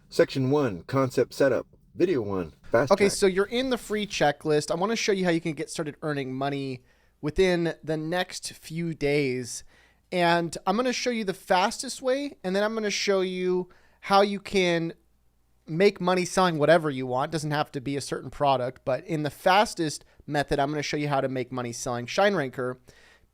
Section 1, Concept Setup. Video 1, Fast Okay, Track. so you're in the free checklist. I want to show you how you can get started earning money within the next few days. And I'm going to show you the fastest way, and then I'm going to show you how you can make money selling whatever you want. It doesn't have to be a certain product, but in the fastest method, I'm going to show you how to make money selling ShineRanker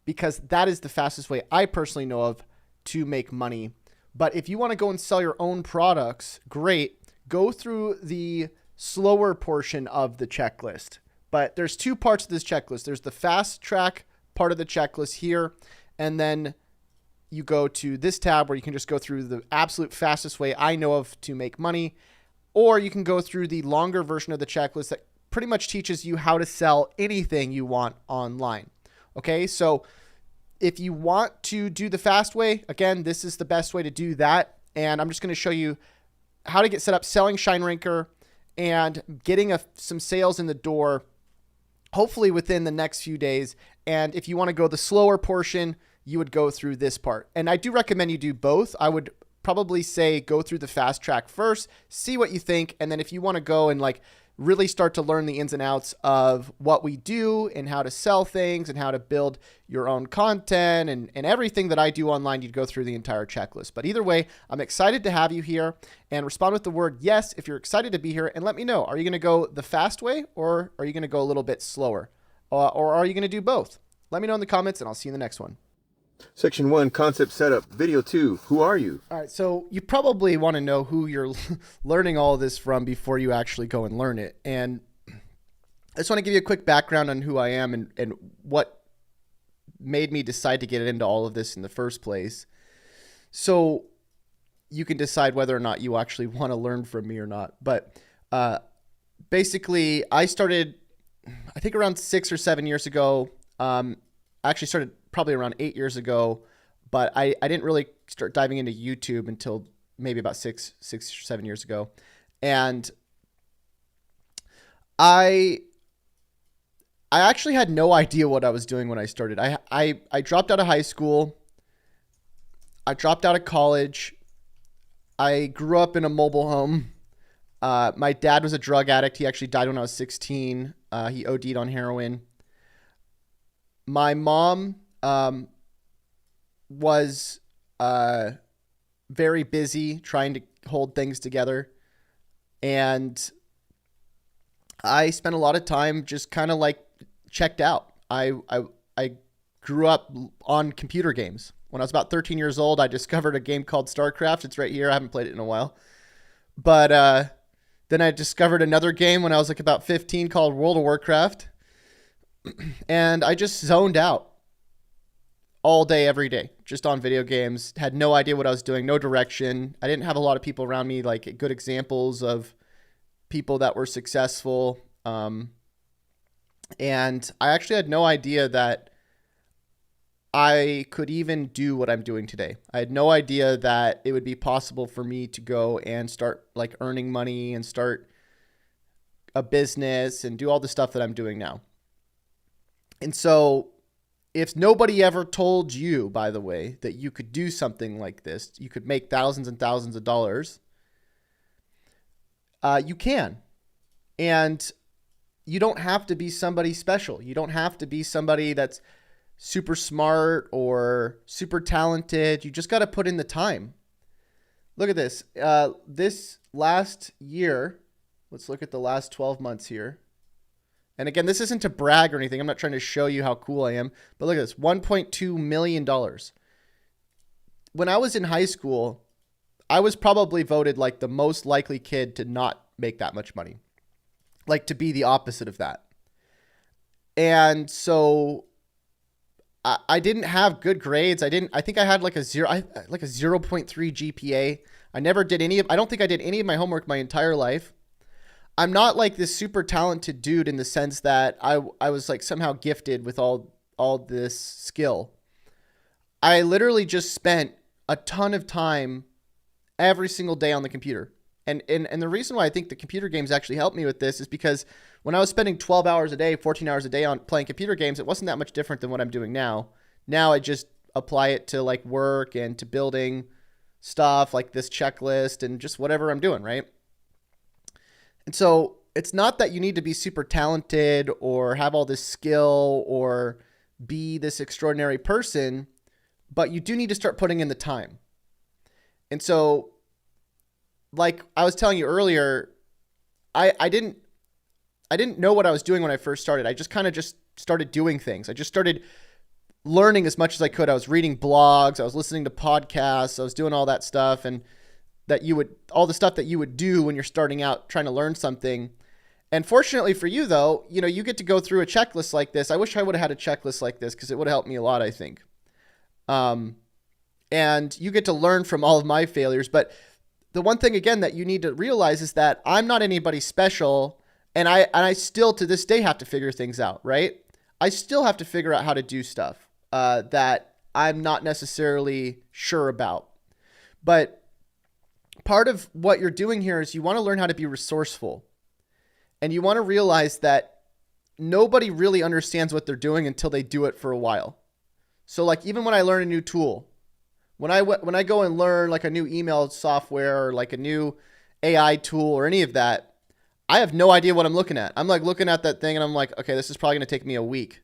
because that is the fastest way I personally know of to make money. But if you want to go and sell your own products, great. Go through the slower portion of the checklist. But there's two parts of this checklist. There's the fast track part of the checklist here, and then you go to this tab where you can just go through the absolute fastest way I know of to make money, or you can go through the longer version of the checklist that pretty much teaches you how to sell anything you want online. Okay, so if you want to do the fast way, again, this is the best way to do that. And I'm just going to show you how to get set up selling ShineRanker and getting some sales in the door, hopefully within the next few days. And if you want to go the slower portion, you would go through this part. And I do recommend you do both. I would probably say go through the fast track first, see what you think. And then if you want to go and really start to learn the ins and outs of what we do and how to sell things and how to build your own content and everything that I do online, you'd go through the entire checklist. But either way, I'm excited to have you here, and respond with the word yes if you're excited to be here, and let me know. Are you going to go the fast way, or are you going to go a little bit slower? Or are you going to do both? Let me know in the comments, and I'll see you in the next one. Section 1, Concept Setup. Video 2, Who Are You? All right, so you probably want to know who you're learning all of this from before you actually go and learn it. And I just want to give you a quick background on who I am and what made me decide to get into all of this in the first place. So you can decide whether or not you actually want to learn from me or not. But basically, I started, I think around 6 or 7 years ago. I actually started probably around 8 years ago, but I didn't really start diving into YouTube until maybe about six or 7 years ago. And I actually had no idea what I was doing when I started. I dropped out of high school. I dropped out of college. I grew up in a mobile home. My dad was a drug addict. He actually died when I was 16. He OD'd on heroin. My mom was very busy trying to hold things together. And I spent a lot of time just kind of checked out. I grew up on computer games. When I was about 13 years old, I discovered a game called StarCraft. It's right here. I haven't played it in a while. But then I discovered another game when I was about 15 called World of Warcraft. And I just zoned out all day, every day, just on video games. Had no idea what I was doing, no direction. I didn't have a lot of people around me, good examples of people that were successful. And I actually had no idea that I could even do what I'm doing today. I had no idea that it would be possible for me to go and start earning money and start a business and do all the stuff that I'm doing now. And so if nobody ever told you, by the way, that you could do something like this, you could make thousands and thousands of dollars, you can. And you don't have to be somebody special. You don't have to be somebody that's super smart or super talented. You just got to put in the time. Look at this. This last year, let's look at the last 12 months here. And again, this isn't to brag or anything. I'm not trying to show you how cool I am. But look at this, $1.2 million. When I was in high school, I was probably voted the most likely kid to not make that much money. To be the opposite of that. And so I didn't have good grades. I think I had a 0.3 GPA. I don't think I did any of my homework my entire life. I'm not this super talented dude in the sense that I was somehow gifted with all this skill. I literally just spent a ton of time every single day on the computer. And the reason why I think the computer games actually helped me with this is because when I was spending 12 hours a day, 14 hours a day on playing computer games, it wasn't that much different than what I'm doing now. Now I just apply it to work and to building stuff like this checklist and just whatever I'm doing, right? And so it's not that you need to be super talented or have all this skill or be this extraordinary person, but you do need to start putting in the time. And so, like I was telling you earlier, I didn't know what I was doing when I first started. I just started doing things. I just started learning as much as I could. I was reading blogs, I was listening to podcasts, I was doing all that stuff, and all the stuff that you would do when you're starting out trying to learn something. And fortunately for you though, you get to go through a checklist like this. I wish I would have had a checklist like this because it would have helped me a lot, I think. And you get to learn from all of my failures. But the one thing again that you need to realize is that I'm not anybody special, and I still to this day have to figure things out, right? I still have to figure out how to do stuff that I'm not necessarily sure about. But part of what you're doing here is you want to learn how to be resourceful. And you want to realize that nobody really understands what they're doing until they do it for a while. So like even when I learn a new tool, when I go and learn like a new email software or like a new AI tool or any of that, I have no idea what I'm looking at. I'm like looking at that thing and I'm like, okay, this is probably going to take me a week.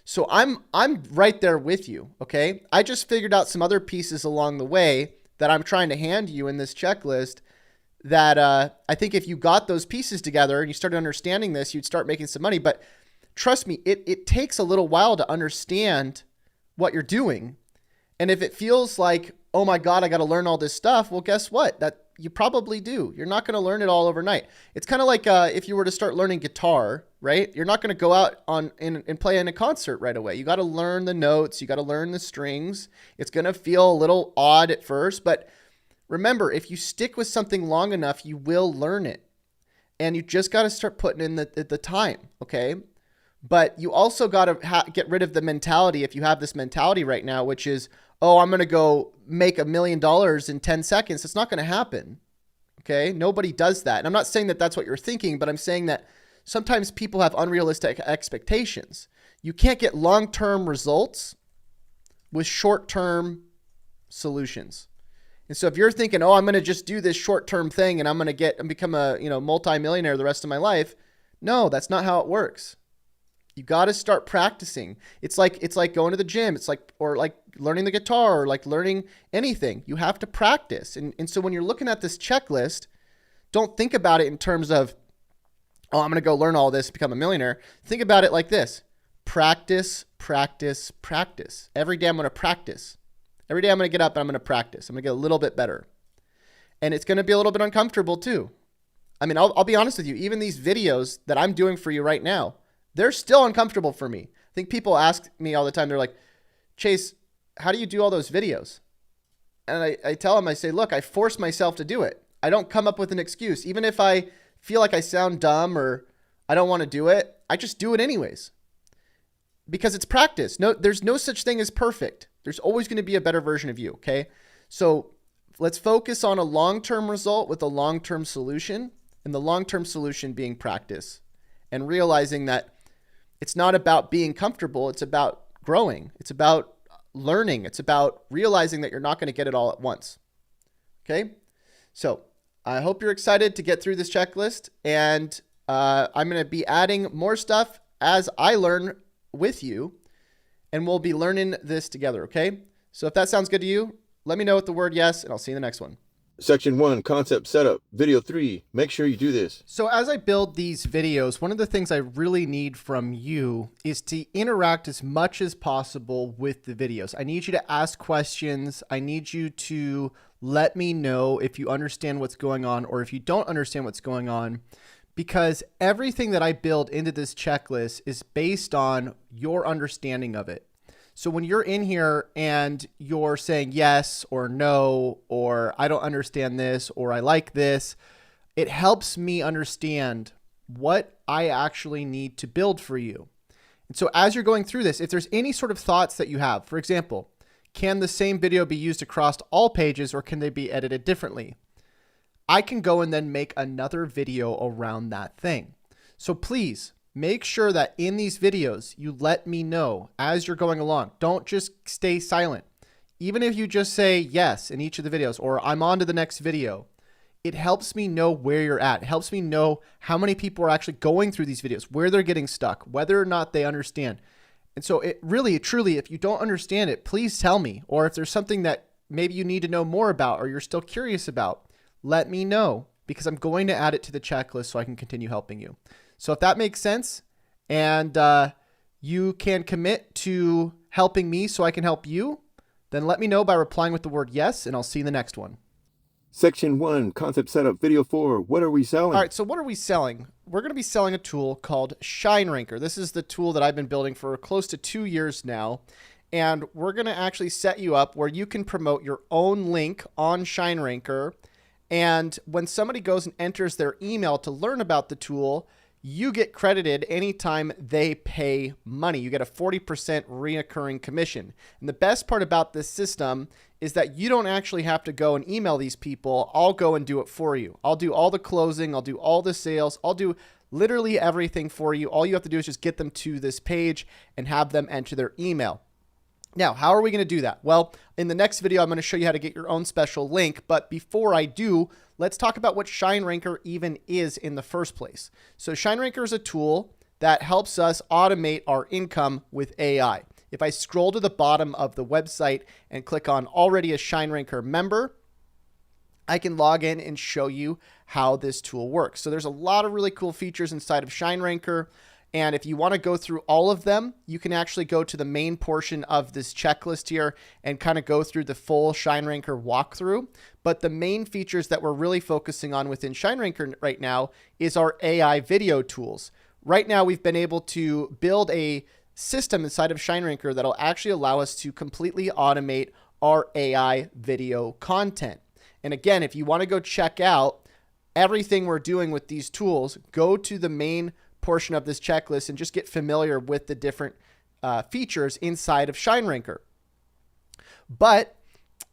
So I'm right there with you, okay? I just figured out some other pieces along the way that I'm trying to hand you in this checklist that I think if you got those pieces together and you started understanding this, you'd start making some money. But trust me, it takes a little while to understand what you're doing. And if it feels like, oh my God, I got to learn all this stuff, well, guess what? That you probably do. You're not going to learn it all overnight. It's kind of like if you were to start learning guitar, right? You're not going to go out and play in a concert right away. You got to learn the notes. You got to learn the strings. It's going to feel a little odd at first, but remember, if you stick with something long enough, you will learn it. And you just got to start putting in the time, okay? But you also got to get rid of the mentality, if you have this mentality right now, which is, oh, I'm going to go make $1 million in 10 seconds. It's not going to happen, okay? Nobody does that. And I'm not saying that that's what you're thinking, but I'm saying that sometimes people have unrealistic expectations. You can't get long-term results with short-term solutions. And so if you're thinking, oh, I'm going to just do this short-term thing and I'm going to become a multi-millionaire the rest of my life. No, that's not how it works. You got to start practicing. It's like going to the gym. It's like learning the guitar or like learning anything. You have to practice. And so when you're looking at this checklist, don't think about it in terms of, oh, I'm going to go learn all this, become a millionaire. Think about it like this. Practice, practice, practice. Every day I'm going to practice. Every day I'm going to get up and I'm going to practice. I'm going to get a little bit better. And it's going to be a little bit uncomfortable too. I mean, I'll be honest with you. Even these videos that I'm doing for you right now, they're still uncomfortable for me. I think people ask me all the time, they're like, Chase, how do you do all those videos? And I tell them, I say, look, I force myself to do it. I don't come up with an excuse. Even if I feel like I sound dumb or I don't want to do it, I just do it anyways. Because it's practice. No, there's no such thing as perfect. There's always going to be a better version of you, okay? So let's focus on a long-term result with a long-term solution, and the long-term solution being practice and realizing that it's not about being comfortable. It's about growing. It's about learning. It's about realizing that you're not going to get it all at once, okay? So I hope you're excited to get through this checklist, and I'm going to be adding more stuff as I learn with you, and we'll be learning this together, okay? So if that sounds good to you, let me know with the word yes, and I'll see you in the next one. Section 1, Concept Setup, Video 3. Make sure you do this. So as I build these videos, one of the things I really need from you is to interact as much as possible with the videos. I need you to ask questions. I need you to let me know if you understand what's going on or if you don't understand what's going on, because everything that I build into this checklist is based on your understanding of it. So when you're in here and you're saying yes or no, or I don't understand this, or I like this, it helps me understand what I actually need to build for you. And so as you're going through this, if there's any sort of thoughts that you have, for example, can the same video be used across all pages or can they be edited differently? I can go and then make another video around that thing. So please, make sure that in these videos, you let me know as you're going along. Don't just stay silent. even if you just say yes in each of the videos, or I'm on to the next video, it helps me know where you're at. It helps me know how many people are actually going through these videos, where they're getting stuck, whether or not they understand. And so it really, truly, if you don't understand it, please tell me. Or if there's something that maybe you need to know more about or you're still curious about, let me know, because I'm going to add it to the checklist so I can continue helping you. So if that makes sense and you can commit to helping me so I can help you, then let me know by replying with the word yes, and I'll see you in the next one. Section 1, Concept Setup, Video 4. What are we selling? All right, so what are we selling? We're going to be selling a tool called ShineRanker. This is the tool that I've been building for close to 2 years now. And we're going to actually set you up where you can promote your own link on ShineRanker. And when somebody goes and enters their email to learn about the tool, you get credited anytime they pay money. You get a 40% reoccurring commission. And the best part about this system is that you don't actually have to go and email these people. I'll go and do it for you. I'll do all the closing. I'll do all the sales. I'll do literally everything for you. All you have to do is just get them to this page and have them enter their email. Now, how are we going to do that? Well, in the next video, I'm going to show you how to get your own special link. But before I do, let's talk about what ShineRanker even is in the first place. So ShineRanker is a tool that helps us automate our income with AI. If I scroll to the bottom of the website and click on already a ShineRanker member, I can log in and show you how this tool works. So there's a lot of really cool features inside of ShineRanker. And if you want to go through all of them, you can actually go to the main portion of this checklist here and kind of go through the full ShineRanker walkthrough. But the main features that we're really focusing on within ShineRanker right now is our AI video tools. Right now, we've been able to build a system inside of ShineRanker that'll actually allow us to completely automate our AI video content. And again, if you want to go check out everything we're doing with these tools, go to the main portion of this checklist and just get familiar with the different features inside of ShineRanker. But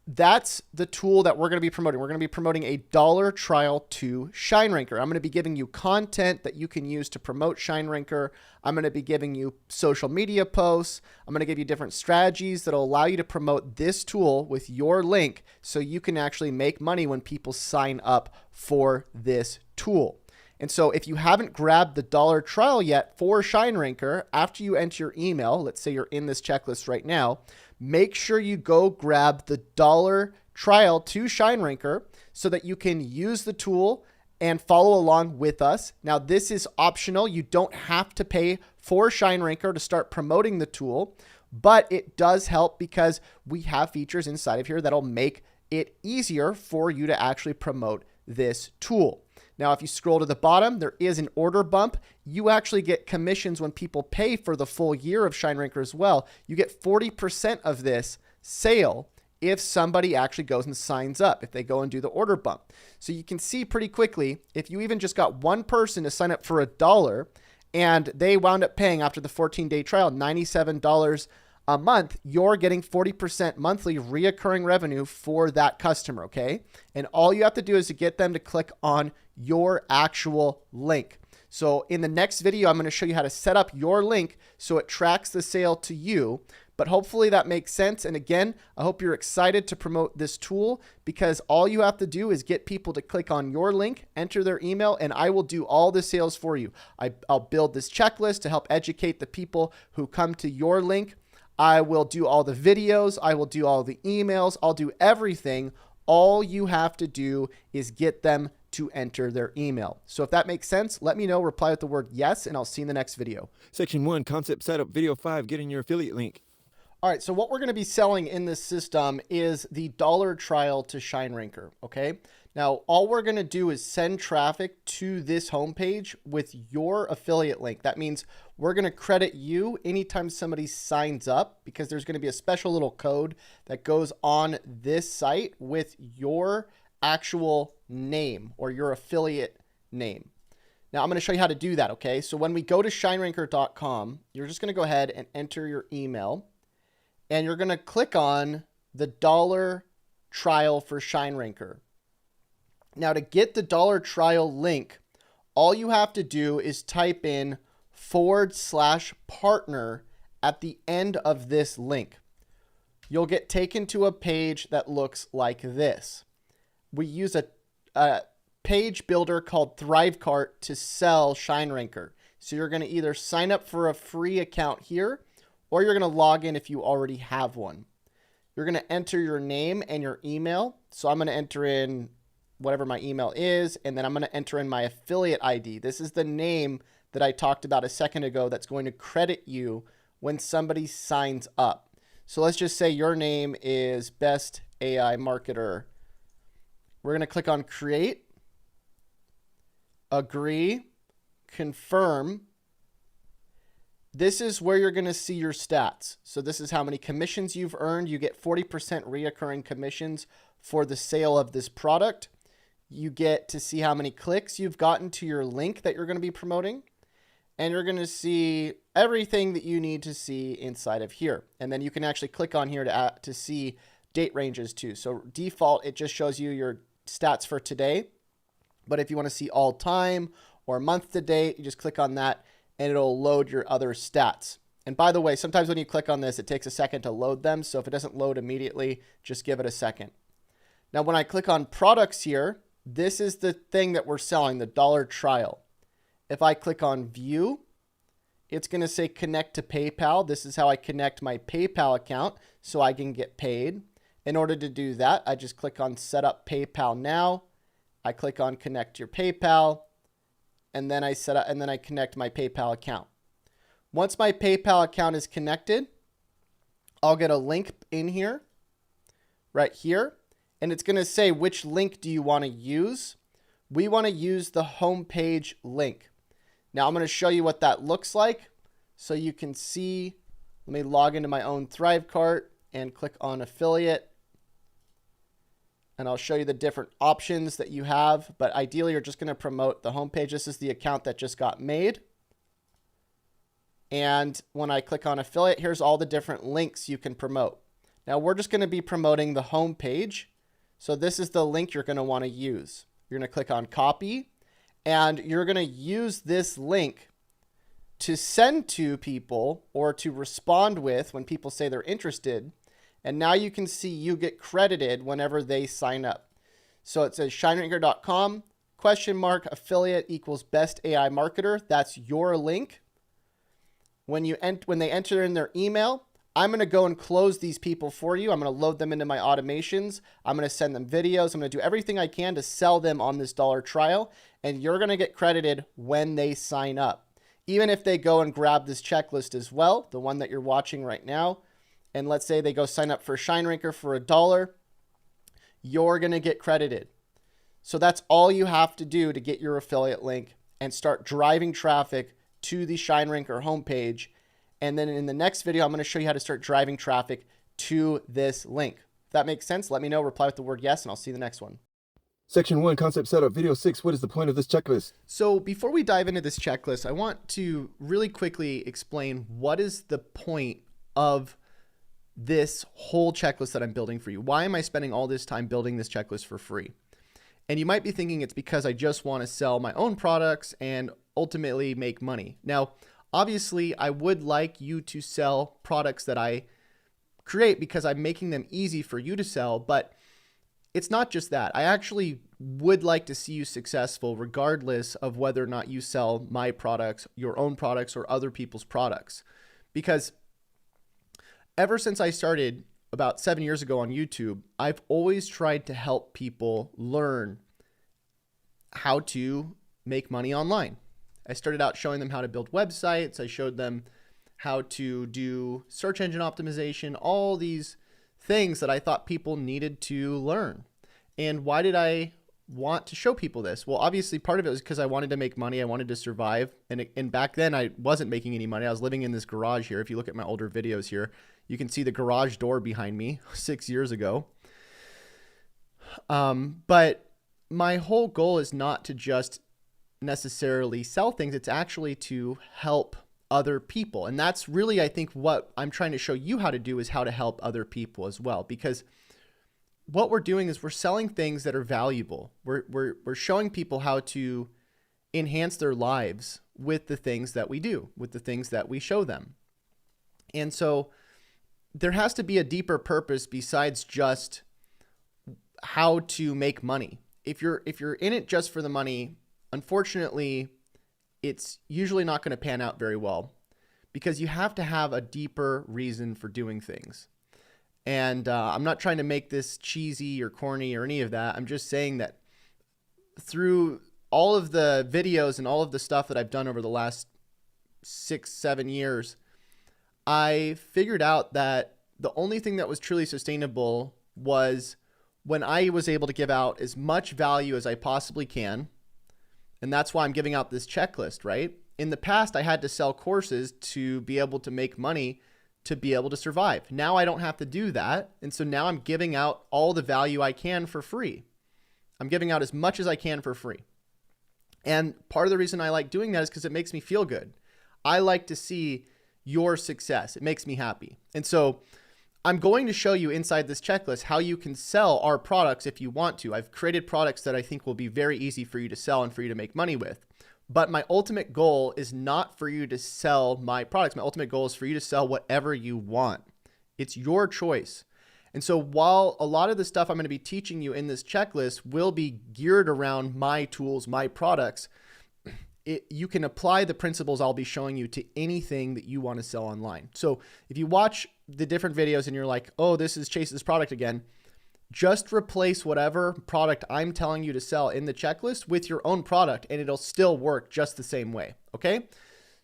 that's the tool that we're going to be promoting. We're going to be promoting a $1 trial to ShineRanker. I'm going to be giving you content that you can use to promote ShineRanker. I'm going to be giving you social media posts. I'm going to give you different strategies that will allow you to promote this tool with your link so you can actually make money when people sign up for this tool. And so if you haven't grabbed the $1 trial yet for ShineRanker, after you enter your email, let's say you're in this checklist right now, make sure you go grab the $1 trial to ShineRanker so that you can use the tool and follow along with us. Now, this is optional. You don't have to pay for ShineRanker to start promoting the tool, but it does help because we have features inside of here that'll make it easier for you to actually promote this tool. Now, if you scroll to the bottom, there is an order bump. You actually get commissions when people pay for the full year of ShineRanker as well. You get 40% of this sale if somebody actually goes and signs up, if they go and do the order bump. So you can see pretty quickly, if you even just got one person to sign up for $1 and they wound up paying after the 14-day trial $97 a month, you're getting 40% monthly reoccurring revenue for that customer, okay? And all you have to do is to get them to click on your actual link. So in the next video, I'm going to show you how to set up your link so it tracks the sale to you. But hopefully that makes sense. And again, I hope you're excited to promote this tool because all you have to do is get people to click on your link, enter their email, and I will do all the sales for you. I'll build this checklist to help educate the people who come to your link. I will do all the videos. I will do all the emails. I'll do everything. All you have to do is get them to enter their email. So if that makes sense, let me know. Reply with the word yes, and I'll see you in the next video. Section 1, Concept Setup, Video 5, getting your affiliate link. All right, so what we're going to be selling in this system is the $1 trial to ShineRanker, okay? Now, all we're going to do is send traffic to this homepage with your affiliate link. That means we're going to credit you anytime somebody signs up because there's going to be a special little code that goes on this site with your actual name or your affiliate name. Now, I'm going to show you how to do that, okay? So when we go to ShineRanker.com, you're just going to go ahead and enter your email. And you're going to click on the $1 trial for ShineRanker. Now, to get the $1 trial link, all you have to do is type in /partner at the end of this link. you'll get taken to a page that looks like this. We use a page builder called Thrivecart to sell ShineRanker. So you're going to either sign up for a free account here, or you're going to log in if you already have one. You're going to enter your name and your email. So I'm going to enter in whatever my email is, and then I'm going to enter in my affiliate ID. This is the name that I talked about a second ago that's going to credit you when somebody signs up. So let's just say your name is Best AI Marketer. We're going to click on Create, Agree, Confirm. This is where you're going to see your stats. So this is how many commissions you've earned. You get 40% reoccurring commissions for the sale of this product. You get to see how many clicks you've gotten to your link that you're going to be promoting. And you're going to see everything that you need to see inside of here. And then you can actually click on here to see date ranges too. So default, it just shows you your stats for today. But if you want to see all time or month to date, you just click on that and it'll load your other stats. And by the way, sometimes when you click on this, it takes a second to load them. So if it doesn't load immediately, just give it a second. Now, when I click on products here, this is the thing that we're selling, the dollar trial. If I click on view, it's going to say connect to PayPal. This is how I connect my PayPal account so I can get paid. In order to do that, I just click on set up PayPal now. I click on connect your PayPal, and then I set up, and then I connect my PayPal account. Once my PayPal account is connected, I'll get a link in here, right here, and it's going to say which link do you want to use. We want to use the homepage link. Now I'm going to show you what that looks like so you can see. Let me log into my own Thrivecart and click on affiliate. And I'll show you the different options that you have. But ideally, you're just going to promote the homepage. This is the account that just got made. And when I click on affiliate, here's all the different links you can promote. Now we're just going to be promoting the homepage. So this is the link you're going to want to use. You're going to click on copy. And you're going to use this link to send to people or to respond with when people say they're interested. And now you can see you get credited whenever they sign up. So it says shineranker.com, !affiliate equals best AI marketer. That's your link. When they enter in their email, I'm going to go and close these people for you. I'm going to load them into my automations. I'm going to send them videos. I'm going to do everything I can to sell them on this dollar trial. And you're going to get credited when they sign up. Even if they go and grab this checklist as well, the one that you're watching right now, and let's say they go sign up for ShineRanker for $1, you're going to get credited. So that's all you have to do to get your affiliate link and start driving traffic to the ShineRanker homepage. And then in the next video, I'm going to show you how to start driving traffic to this link. If that makes sense, let me know. Reply with the word yes, and I'll see you in the next one. Section 1, concept setup. Video 6, what is the point of this checklist? So before we dive into this checklist, I want to really quickly explain what is the point of this whole checklist that I'm building for you. Why am I spending all this time building this checklist for free? And you might be thinking it's because I just want to sell my own products and ultimately make money. Now, obviously, I would like you to sell products that I create because I'm making them easy for you to sell, but it's not just that. I actually would like to see you successful regardless of whether or not you sell my products, your own products, or other people's products. Because ever since I started about 7 years ago on YouTube, I've always tried to help people learn how to make money online. I started out showing them how to build websites. I showed them how to do search engine optimization, all these things that I thought people needed to learn. And why did I want to show people this? Well, obviously part of it was because I wanted to make money. I wanted to survive. And back then I wasn't making any money. I was living in this garage here. If you look at my older videos here, you can see the garage door behind me 6 years ago. But my whole goal is not to just necessarily sell things. It's actually to help other people. And that's really, I think, what I'm trying to show you how to do is how to help other people as well. Because what we're doing is we're selling things that are valuable. We're showing people how to enhance their lives with the things that we do, with the things that we show them. And so there has to be a deeper purpose besides just how to make money. If you're in it just for the money, unfortunately, it's usually not going to pan out very well, because you have to have a deeper reason for doing things. And I'm not trying to make this cheesy or corny or any of that. I'm just saying that through all of the videos and all of the stuff that I've done over the last 6-7 years, I figured out that the only thing that was truly sustainable was when I was able to give out as much value as I possibly can. And that's why I'm giving out this checklist, right? In the past, I had to sell courses to be able to make money, to be able to survive. Now I don't have to do that. And so now I'm giving out all the value I can for free. I'm giving out as much as I can for free. And part of the reason I like doing that is because it makes me feel good. I like to see your success. It makes me happy. And so I'm going to show you inside this checklist how you can sell our products if you want to. I've created products that I think will be very easy for you to sell and for you to make money with. But my ultimate goal is not for you to sell my products. My ultimate goal is for you to sell whatever you want. It's your choice. And so while a lot of the stuff I'm going to be teaching you in this checklist will be geared around my tools, my products, you can apply the principles I'll be showing you to anything that you want to sell online. So if you watch the different videos and you're like, oh, this is Chase's product again, just replace whatever product I'm telling you to sell in the checklist with your own product, and it'll still work just the same way. Okay.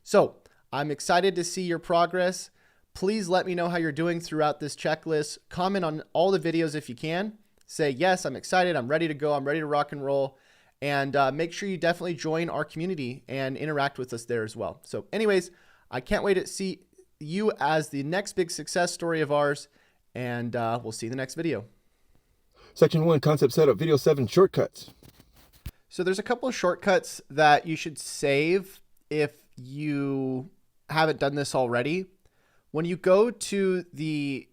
So I'm excited to see your progress. Please let me know how you're doing throughout this checklist. Comment on all the videos if you can. Say, yes, I'm excited. I'm ready to go. I'm ready to rock and roll. And make sure you definitely join our community and interact with us there as well. So anyways, I can't wait to see you as the next big success story of ours. And we'll see you in the next video. Section 1, concept setup. Video 7, shortcuts. So there's a couple of shortcuts that you should save if you haven't done this already. When you go to the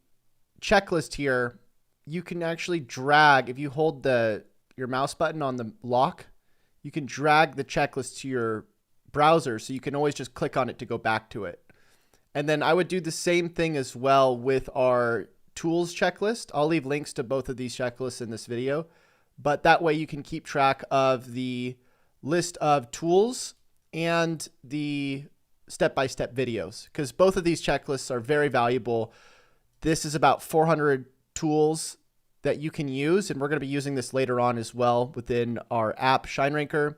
checklist here, you can actually drag, if you hold your mouse button on the lock, you can drag the checklist to your browser, so you can always just click on it to go back to it. And then I would do the same thing as well with our tools checklist. I'll leave links to both of these checklists in this video, but that way you can keep track of the list of tools and the step-by-step videos, because both of these checklists are very valuable. This is about 400 tools that you can use, and we're going to be using this later on as well within our app ShineRanker,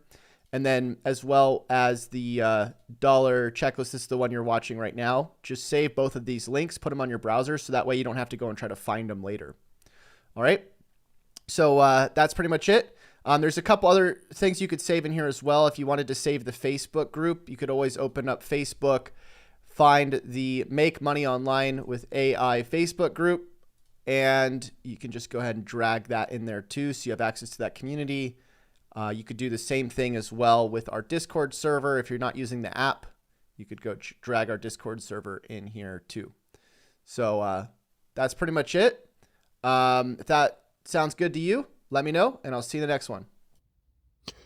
and then as well as the dollar checklist. This is the one you're watching right now. Just save both of these links, put them on your browser, so that way you don't have to go and try to find them later. All right, so that's pretty much it. There's a couple other things you could save in here as well. If you wanted to save the Facebook group, you could always open up Facebook, find the Make Money Online with AI Facebook group, and you can just go ahead and drag that in there too, so you have access to that community. You could do the same thing as well with our Discord server. If you're not using the app, you could go drag our Discord server in here too. So that's pretty much it. If that sounds good to you, let me know, and I'll see you in the next one.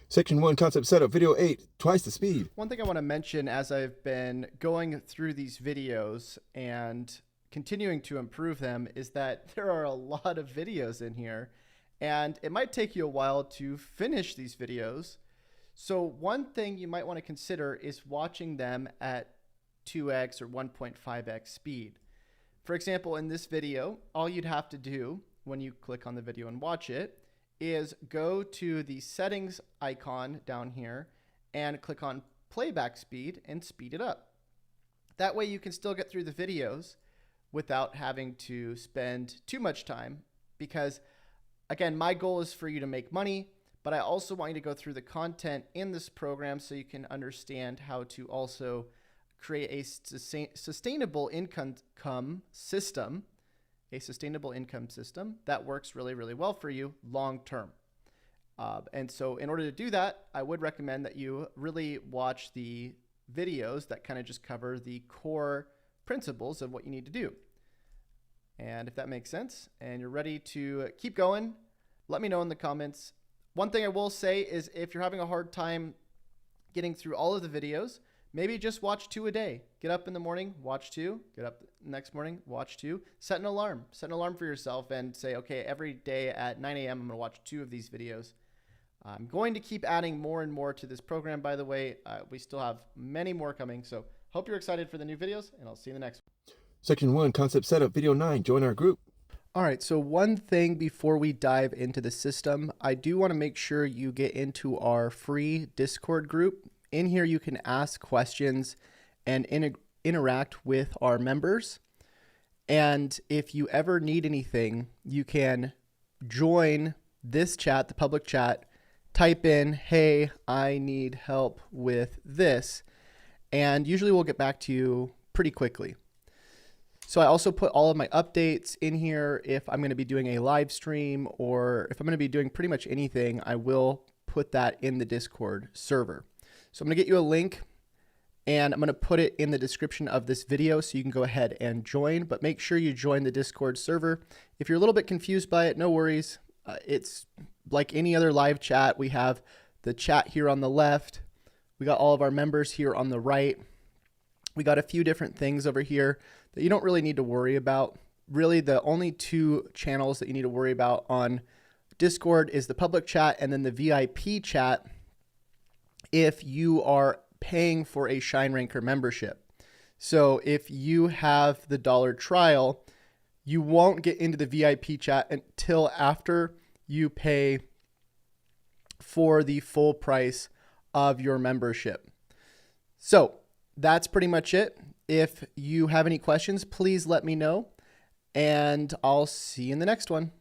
Section 1, concept setup. Video 8, twice the speed. One thing I want to mention as I've been going through these videos and continuing to improve them is that there are a lot of videos in here, and it might take you a while to finish these videos. So one thing you might want to consider is watching them at 2x or 1.5x speed. For example, in this video, all you'd have to do when you click on the video and watch it is go to the settings icon down here and click on playback speed and speed it up. That way you can still get through the videos without having to spend too much time, because again, my goal is for you to make money, but I also want you to go through the content in this program so you can understand how to also create a sustainable income system, that works really, really well for you long term. And so in order to do that, I would recommend that you really watch the videos that kind of just cover the core principles of what you need to do. And if that makes sense and you're ready to keep going, let me know in the comments. One thing I will say is if you're having a hard time getting through all of the videos, Maybe just watch 2 a day. Get up in the morning, watch 2. Get up next morning, watch 2. Set an alarm. Set an alarm for yourself and say, okay, every day at 9 a.m. I'm going to watch 2 of these videos. I'm going to keep adding more and more to this program, by the way. We still have many more coming. So hope you're excited for the new videos, and I'll see you in the next one. Section 1, Concept Setup, Video 9. Join our group. All right, so one thing before we dive into the system, I do want to make sure you get into our free Discord group. In here, you can ask questions and interact with our members. And if you ever need anything, you can join this chat, the public chat, type in, hey, I need help with this. And usually we'll get back to you pretty quickly. So I also put all of my updates in here. If I'm going to be doing a live stream or if I'm going to be doing pretty much anything, I will put that in the Discord server. So I'm going to get you a link and I'm going to put it in the description of this video so you can go ahead and join, but make sure you join the Discord server. If you're a little bit confused by it, no worries. It's like any other live chat. We have the chat here on the left. We got all of our members here on the right. We got a few different things over here that you don't really need to worry about. Really, the only 2 channels that you need to worry about on Discord is the public chat and then the VIP chat if you are paying for a ShineRanker membership. So if you have the $1 trial, you won't get into the VIP chat until after you pay for the full price of your membership. So that's pretty much it. If you have any questions, please let me know, and I'll see you in the next one.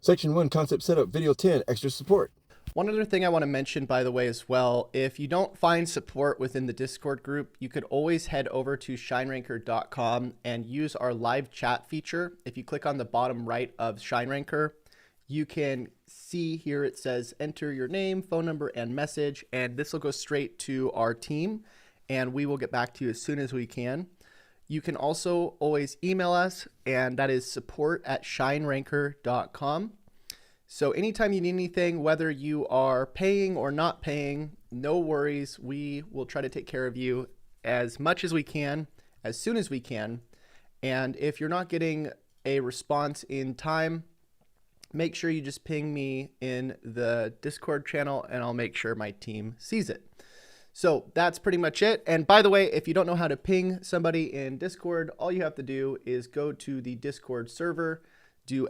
Section 1, Concept Setup, Video 10, Extra Support. One other thing I want to mention, by the way, as well, if you don't find support within the Discord group, you could always head over to ShineRanker.com and use our live chat feature. If you click on the bottom right of ShineRanker, you can see here it says enter your name, phone number, and message, and this will go straight to our team, and we will get back to you as soon as we can. You can also always email us, and that is support@shineranker.com. So anytime you need anything, whether you are paying or not paying, no worries. We will try to take care of you as much as we can, as soon as we can. And if you're not getting a response in time, make sure you just ping me in the Discord channel and I'll make sure my team sees it. So that's pretty much it. And by the way, if you don't know how to ping somebody in Discord, all you have to do is go to the Discord server, do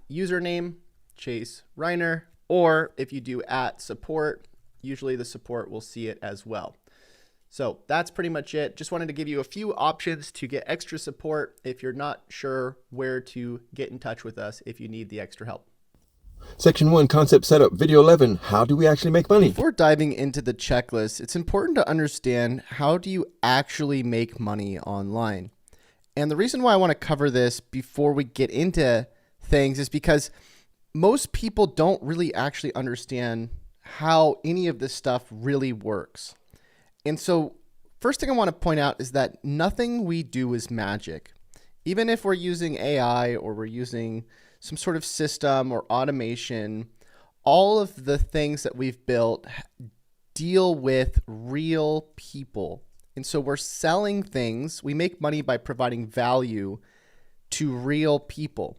@username Chase Reiner, or if you do @support, usually the support will see it as well. So that's pretty much it. Just wanted to give you a few options to get extra support if you're not sure where to get in touch with us if you need the extra help. Section 1, Concept Setup, Video 11, How do we actually make money? Before diving into the checklist, it's important to understand how do you actually make money online. And the reason why I want to cover this before we get into things is because most people don't really actually understand how any of this stuff really works. And so first thing I want to point out is that nothing we do is magic. Even if we're using AI or we're using some sort of system or automation, all of the things that we've built deal with real people. And so we're selling things. We make money by providing value to real people.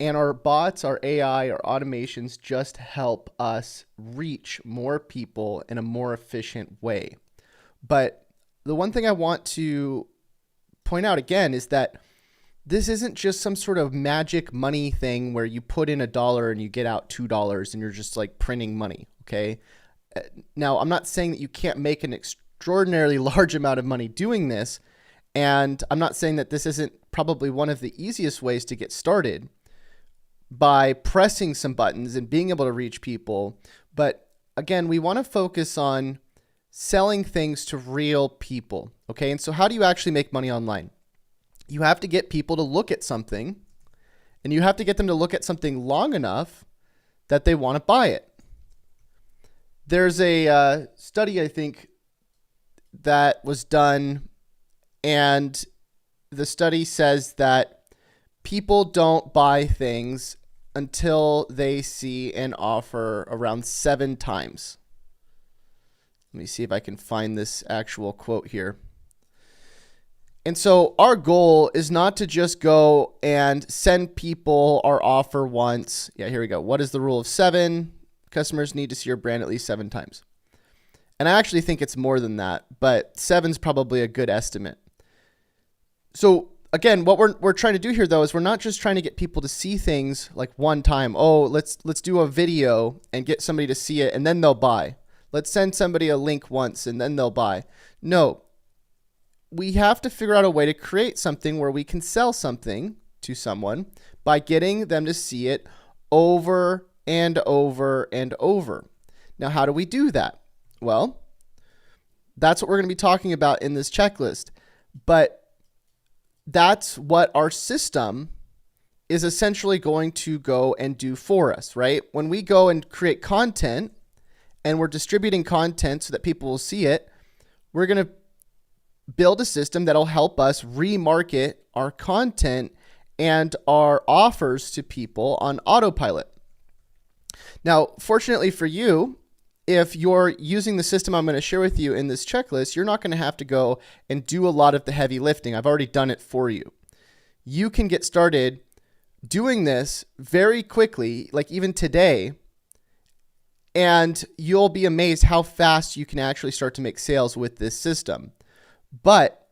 And our bots, our AI, our automations just help us reach more people in a more efficient way. But the one thing I want to point out again is that this isn't just some sort of magic money thing where you put in $1 and you get out $2 and you're just like printing money, okay? Now, I'm not saying that you can't make an extraordinarily large amount of money doing this, and I'm not saying that this isn't probably one of the easiest ways to get started by pressing some buttons and being able to reach people. But again, we want to focus on selling things to real people, okay? And so how do you actually make money online? You have to get people to look at something, and you have to get them to look at something long enough that they want to buy it. There's a study, I think, that was done, and the study says that people don't buy things until they see an offer around 7 times. Let me see if I can find this actual quote here. And so our goal is not to just go and send people our offer once. Yeah, here we go. What is the rule of 7? Customers need to see your brand at least 7 times. And I actually think it's more than that, but 7's probably a good estimate. So again, what we're trying to do here though is we're not just trying to get people to see things like one time. Oh, let's do a video and get somebody to see it and then they'll buy. Let's send somebody a link once and then they'll buy. No. We have to figure out a way to create something where we can sell something to someone by getting them to see it over and over and over. Now, how do we do that? Well, that's what we're going to be talking about in this checklist. But that's what our system is essentially going to go and do for us, right? When we go and create content and we're distributing content so that people will see it, we're going to build a system that'll help us remarket our content and our offers to people on autopilot. Now, fortunately for you, if you're using the system I'm going to share with you in this checklist, you're not going to have to go and do a lot of the heavy lifting. I've already done it for you. You can get started doing this very quickly, like even today, and you'll be amazed how fast you can actually start to make sales with this system. But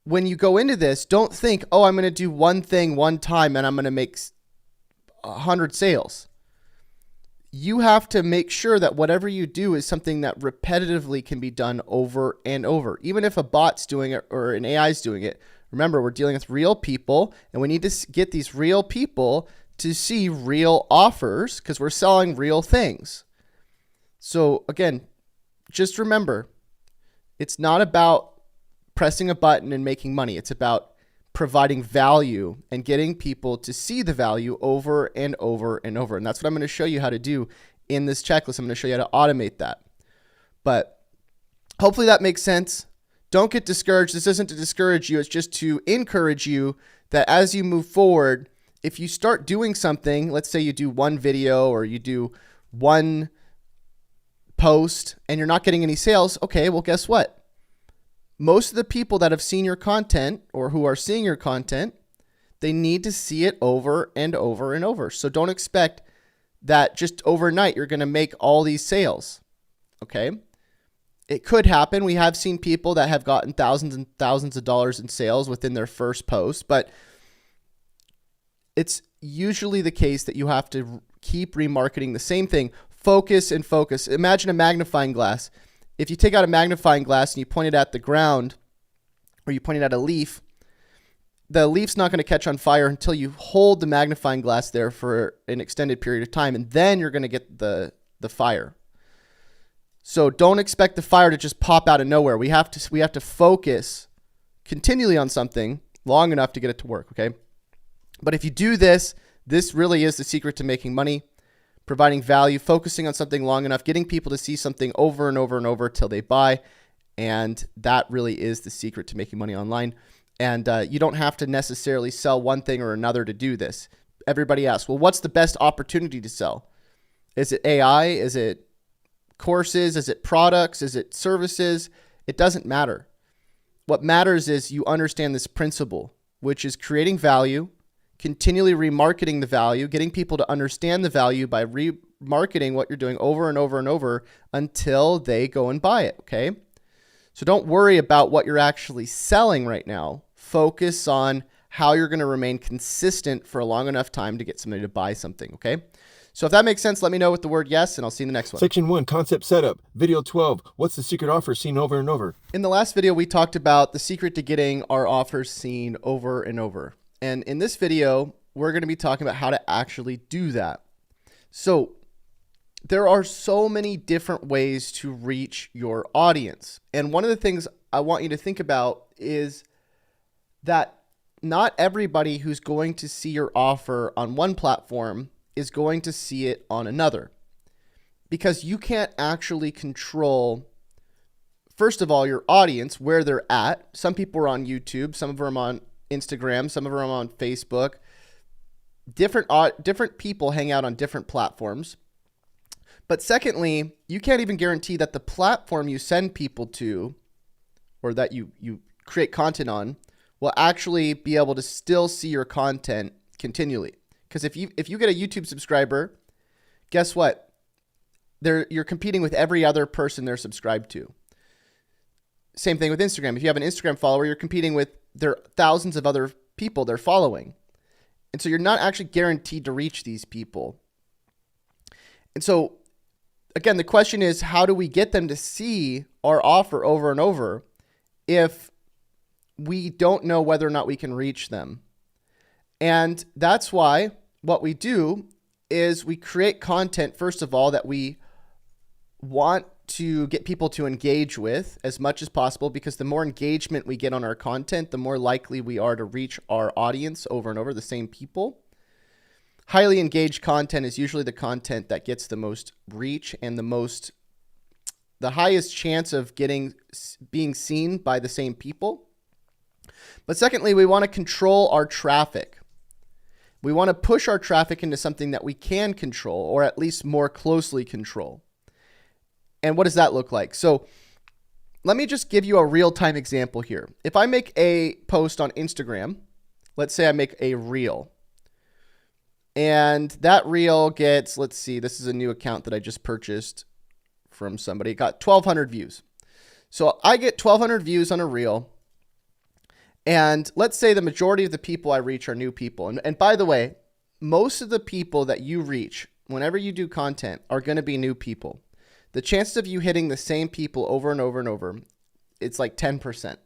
when you go into this, don't think, oh, I'm going to do one thing one time and I'm going to make 100 sales. You have to make sure that whatever you do is something that repetitively can be done over and over. Even if a bot's doing it or an AI is doing it, remember, we're dealing with real people and we need to get these real people to see real offers because we're selling real things. So again, just remember, it's not about pressing a button and making money. It's about providing value and getting people to see the value over and over and over. And that's what I'm going to show you how to do in this checklist. I'm going to show you how to automate that. But hopefully that makes sense. Don't get discouraged. This isn't to discourage you. It's just to encourage you that as you move forward, if you start doing something, let's say you do one video or you do one post and you're not getting any sales, okay, well, guess what? Most of the people that have seen your content or who are seeing your content, they need to see it over and over and over. So don't expect that just overnight you're going to make all these sales. Okay? It could happen. We have seen people that have gotten thousands and thousands of dollars in sales within their first post, but it's usually the case that you have to keep remarketing the same thing. Focus and focus. Imagine a magnifying glass. If you take out a magnifying glass and you point it at the ground or you point it at a leaf, the leaf's not going to catch on fire until you hold the magnifying glass there for an extended period of time, and then you're going to get the fire. So don't expect the fire to just pop out of nowhere. We have to focus continually on something long enough to get it to work, okay? But if you do this, this really is the secret to making money. Providing value, focusing on something long enough, getting people to see something over and over and over till they buy. And that really is the secret to making money online. And you don't have to necessarily sell one thing or another to do this. Everybody asks, well, what's the best opportunity to sell? Is it AI? Is it courses? Is it products? Is it services? It doesn't matter. What matters is you understand this principle, which is creating value, continually remarketing the value, getting people to understand the value by remarketing what you're doing over and over and over until they go and buy it, okay? So don't worry about what you're actually selling right now. Focus on how you're going to remain consistent for a long enough time to get somebody to buy something, okay? So if that makes sense, let me know with the word yes, and I'll see you in the next one. Section 1, concept setup. Video 12, what's the secret offer seen over and over? In the last video, we talked about the secret to getting our offers seen over and over. And in this video, we're going to be talking about how to actually do that. So there are so many different ways to reach your audience. And one of the things I want you to think about is that not everybody who's going to see your offer on one platform is going to see it on another, because you can't actually control, first of all, your audience, where they're at. Some people are on YouTube, some of them are on Instagram, some of them are on Facebook. Different people hang out on different platforms. But secondly, you can't even guarantee that the platform you send people to or that you create content on will actually be able to still see your content continually. Because if you get a YouTube subscriber, guess what? You're competing with every other person they're subscribed to. Same thing with Instagram. If you have an Instagram follower, you're competing with their thousands of other people they're following. And so you're not actually guaranteed to reach these people. And so, again, the question is, how do we get them to see our offer over and over if we don't know whether or not we can reach them? And that's why what we do is we create content, first of all, that we want to get people to engage with as much as possible, because the more engagement we get on our content, the more likely we are to reach our audience over and over, the same people. Highly engaged content is usually the content that gets the most reach and the highest chance of being seen by the same people. But secondly, we want to control our traffic. We want to push our traffic into something that we can control, or at least more closely control. And what does that look like? So let me just give you a real-time example here. If I make a post on Instagram, let's say I make a reel, and that reel gets, let's see, this is a new account that I just purchased from somebody. It got 1,200 views. So I get 1,200 views on a reel, and let's say the majority of the people I reach are new people. And by the way, most of the people that you reach whenever you do content are going to be new people. The chances of you hitting the same people over and over and over, it's like 10%.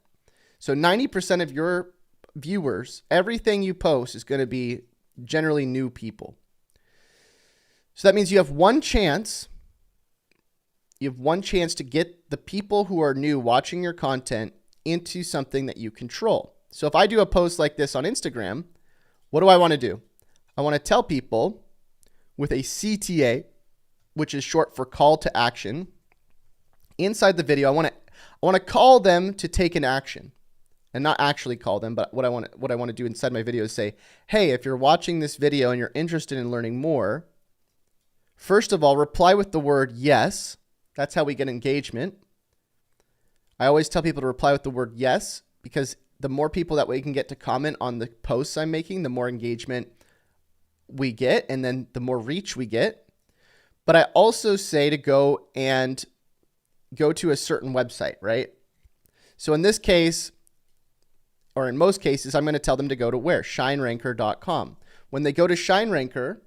So 90% of your viewers, everything you post is going to be generally new people. So that means you have one chance. You have one chance to get the people who are new watching your content into something that you control. So if I do a post like this on Instagram, what do I want to do? I want to tell people with a CTA, which is short for call to action. Inside the video, I want to call them to take an action, and not actually call them, but what I want to do inside my video is say, hey, if you're watching this video and you're interested in learning more, first of all, reply with the word yes. That's how we get engagement. I always tell people to reply with the word yes, because the more people that we can get to comment on the posts I'm making, the more engagement we get, and then the more reach we get. But I also say to go to a certain website, right? So in this case, or in most cases, I'm going to tell them to go to where? ShineRanker.com. When they go to ShineRanker,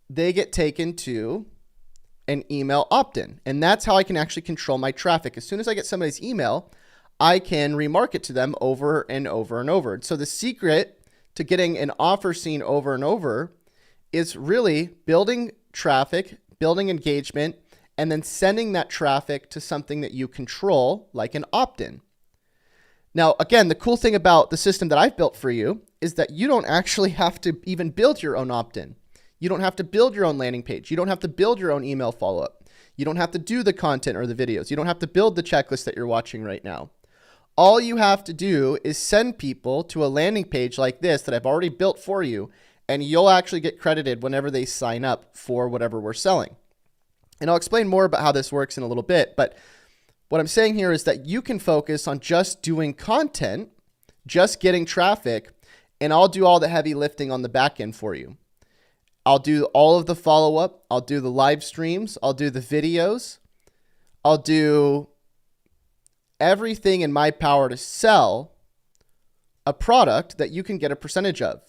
they get taken to an email opt-in. And that's how I can actually control my traffic. As soon as I get somebody's email, I can remarket to them over and over and over. So the secret to getting an offer seen over and over is really building traffic, building engagement, and then sending that traffic to something that you control, like an opt-in. Now, again, the cool thing about the system that I've built for you is that you don't actually have to even build your own opt-in. You don't have to build your own landing page. You don't have to build your own email follow-up. You don't have to do the content or the videos. You don't have to build the checklist that you're watching right now. All you have to do is send people to a landing page like this that I've already built for you, and you'll actually get credited whenever they sign up for whatever we're selling. And I'll explain more about how this works in a little bit, but what I'm saying here is that you can focus on just doing content, just getting traffic, and I'll do all the heavy lifting on the back end for you. I'll do all of the follow-up. I'll do the live streams. I'll do the videos. I'll do everything in my power to sell a product that you can get a percentage of.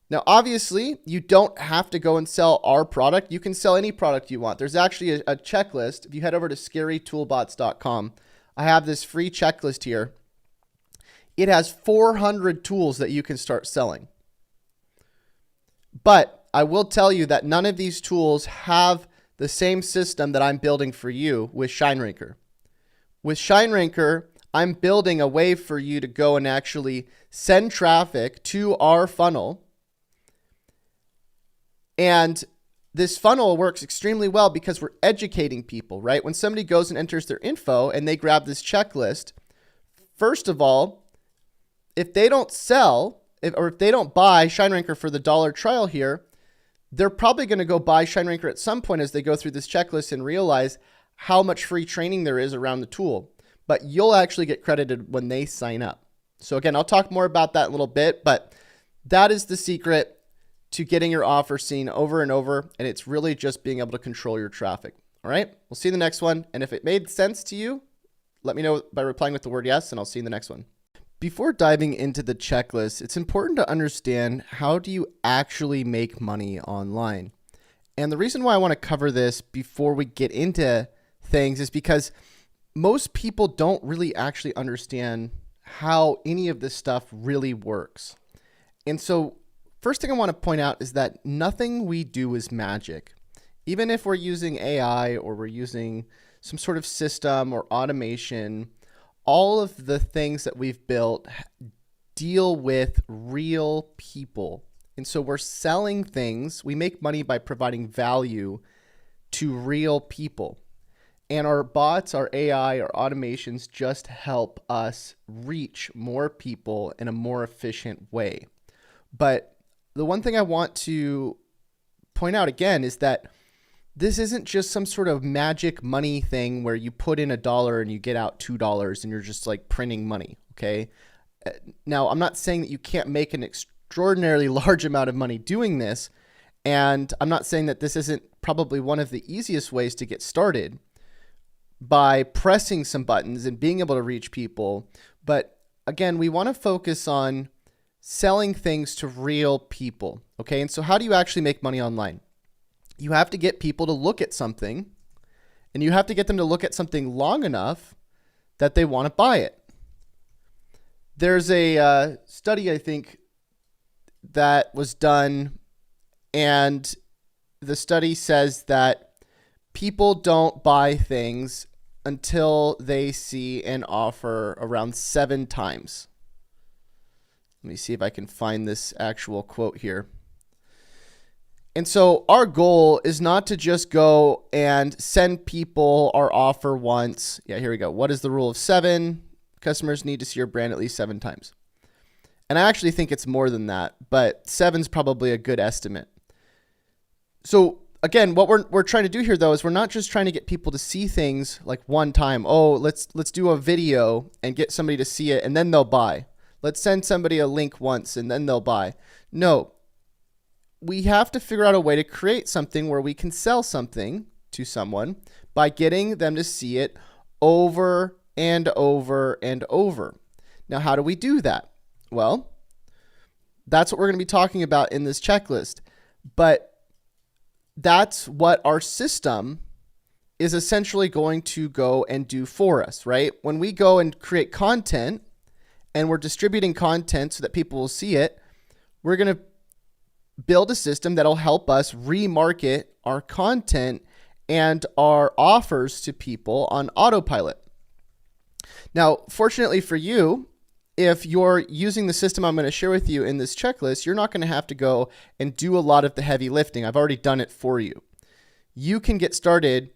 Now, obviously, you don't have to go and sell our product. You can sell any product you want. There's actually a checklist. If you head over to scarytoolbots.com, I have this free checklist here. It has 400 tools that you can start selling. But I will tell you that none of these tools have the same system that I'm building for you with ShineRanker. With ShineRanker, I'm building a way for you to go and actually send traffic to our funnel. And this funnel works extremely well because we're educating people, right? When somebody goes and enters their info and they grab this checklist, first of all, if they don't sell, if they don't buy ShineRanker for the $1 trial here, they're probably going to go buy ShineRanker at some point as they go through this checklist and realize how much free training there is around the tool. But you'll actually get credited when they sign up. So again, I'll talk more about that in a little bit, but that is the secret to getting your offer seen over and over. And it's really just being able to control your traffic. All right, we'll see you in the next one. And if it made sense to you, let me know by replying with the word yes, and I'll see you in the next one. Before diving into the checklist, it's important to understand, how do you actually make money online? And the reason why I want to cover this before we get into things is because most people don't really actually understand how any of this stuff really works. And so first thing I want to point out is that nothing we do is magic. Even if we're using AI or we're using some sort of system or automation, all of the things that we've built deal with real people. And so we're selling things. We make money by providing value to real people. And our bots, our AI, our automations just help us reach more people in a more efficient way. But the one thing I want to point out again is that this isn't just some sort of magic money thing where you put in $1 and you get out $2 and you're just like printing money, okay? Now, I'm not saying that you can't make an extraordinarily large amount of money doing this, and I'm not saying that this isn't probably one of the easiest ways to get started by pressing some buttons and being able to reach people. But again, we want to focus on selling things to real people, okay? And so how do you actually make money online? You have to get people to look at something, and you have to get them to look at something long enough that they want to buy it. There's a study, I think, that was done, and the study says that people don't buy things until they see an offer around 7 times. Let me see if I can find this actual quote here. And so our goal is not to just go and send people our offer once. Yeah, here we go. What is the rule of 7? Customers need to see your brand at least 7 times. And I actually think it's more than that, but 7's probably a good estimate. So again, what we're trying to do here though is we're not just trying to get people to see things like one time. Oh, let's do a video and get somebody to see it and then they'll buy. Let's send somebody a link once and then they'll buy. No. We have to figure out a way to create something where we can sell something to someone by getting them to see it over and over and over. Now, how do we do that? Well, that's what we're going to be talking about in this checklist. But that's what our system is essentially going to go and do for us, right? When we go and create content and we're distributing content so that people will see it, we're going to build a system that'll help us remarket our content and our offers to people on autopilot. Now, fortunately for you, if you're using the system I'm going to share with you in this checklist, you're not going to have to go and do a lot of the heavy lifting. I've already done it for you. You can get started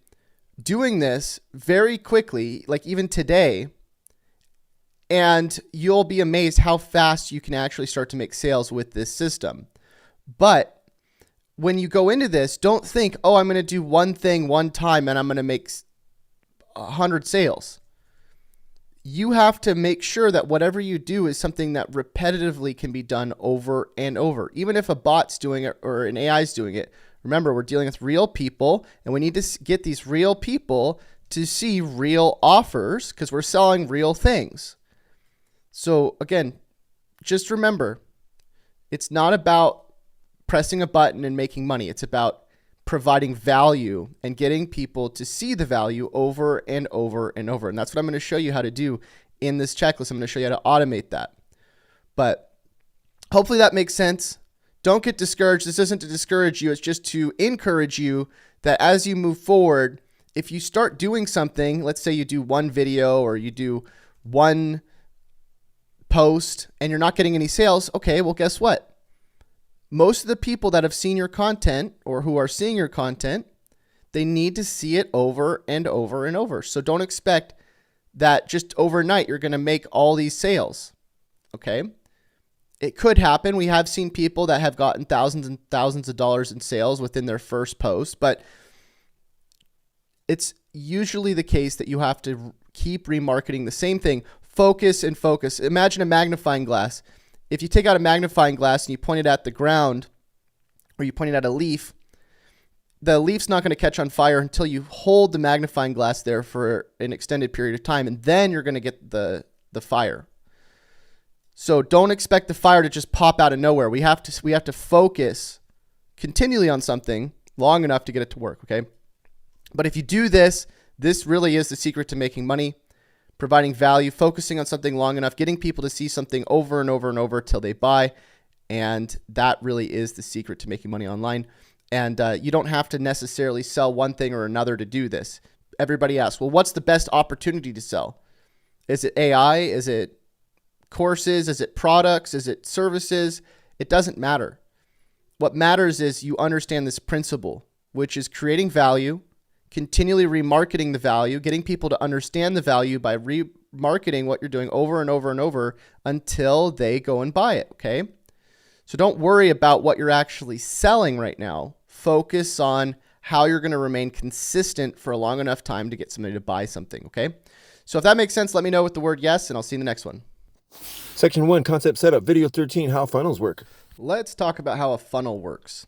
doing this very quickly, like even today, and you'll be amazed how fast you can actually start to make sales with this system. But when you go into this, don't think, oh, I'm going to do one thing one time and I'm going to make 100 sales. You have to make sure that whatever you do is something that repetitively can be done over and over. Even if a bot's doing it or an AI is doing it, remember, we're dealing with real people, and we need to get these real people to see real offers because we're selling real things. So again, just remember, it's not about pressing a button and making money. It's about providing value and getting people to see the value over and over and over. And that's what I'm going to show you how to do in this checklist. I'm going to show you how to automate that. But hopefully that makes sense. Don't get discouraged. This isn't to discourage you. It's just to encourage you that as you move forward, if you start doing something, let's say you do one video or you do one post and you're not getting any sales, okay, well, guess what? Most of the people that have seen your content or who are seeing your content, they need to see it over and over and over. So don't expect that just overnight you're going to make all these sales, okay? It could happen. We have seen people that have gotten thousands and thousands of dollars in sales within their first post, but it's usually the case that you have to keep remarketing the same thing. Focus and focus. Imagine a magnifying glass. If you take out a magnifying glass and you point it at the ground, or you point it at a leaf, the leaf's not going to catch on fire until you hold the magnifying glass there for an extended period of time, and then you're going to get the fire. So don't expect the fire to just pop out of nowhere. We have to focus continually on something long enough to get it to work, okay? But if you do this, this really is the secret to making money, providing value, focusing on something long enough, getting people to see something over and over and over till they buy. And that really is the secret to making money online. And you don't have to necessarily sell one thing or another to do this. Everybody asks, well, what's the best opportunity to sell? Is it AI? Is it courses? Is it products? Is it services? It doesn't matter. What matters is you understand this principle, which is creating value, continually remarketing the value, getting people to understand the value by remarketing what you're doing over and over and over until they go and buy it, okay? So don't worry about what you're actually selling right now. Focus on how you're going to remain consistent for a long enough time to get somebody to buy something, okay? So if that makes sense, let me know with the word yes, and I'll see you in the next one. Section 1, concept setup, video 13, how funnels work. Let's talk about how a funnel works.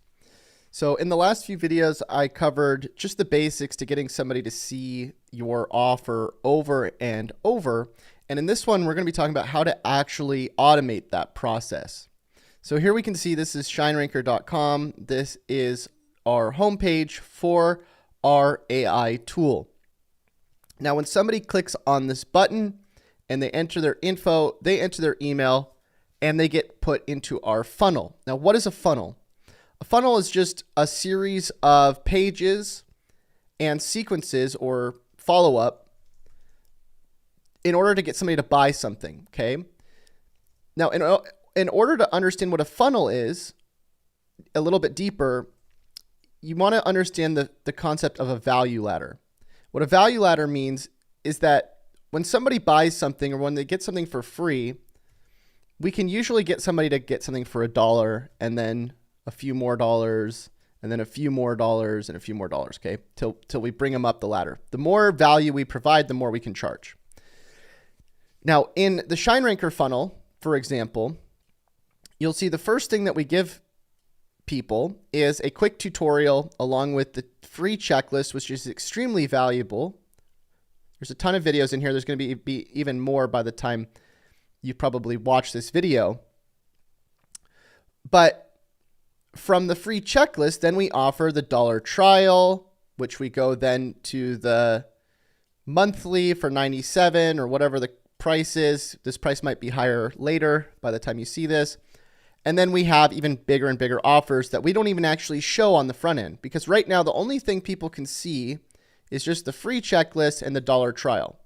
So in the last few videos, I covered just the basics to getting somebody to see your offer over and over. And in this one, we're going to be talking about how to actually automate that process. So here we can see this is ShineRanker.com. This is our homepage for our AI tool. Now, when somebody clicks on this button and they enter their info, they enter their email, and they get put into our funnel. Now, what is a funnel? A funnel is just a series of pages and sequences or follow-up in order to get somebody to buy something, okay? Now, in order to understand what a funnel is a little bit deeper, you want to understand the concept of a value ladder. What a value ladder means is that when somebody buys something or when they get something for free, we can usually get somebody to get something for $1 and then a few more dollars and then a few more dollars and a few more dollars, okay? Till we bring them up the ladder. The more value we provide, the more we can charge. Now, in the ShineRanker funnel, for example, you'll see the first thing that we give people is a quick tutorial along with the free checklist, which is extremely valuable. There's a ton of videos in here. There's going to be even more by the time you probably watch this video. But from the free checklist, then we offer the $1 trial, which we go then to the monthly for $97 or whatever the price is. This price might be higher later by the time you see this. And then we have even bigger and bigger offers that we don't even actually show on the front end, because right now the only thing people can see is just the free checklist and the $1 trial.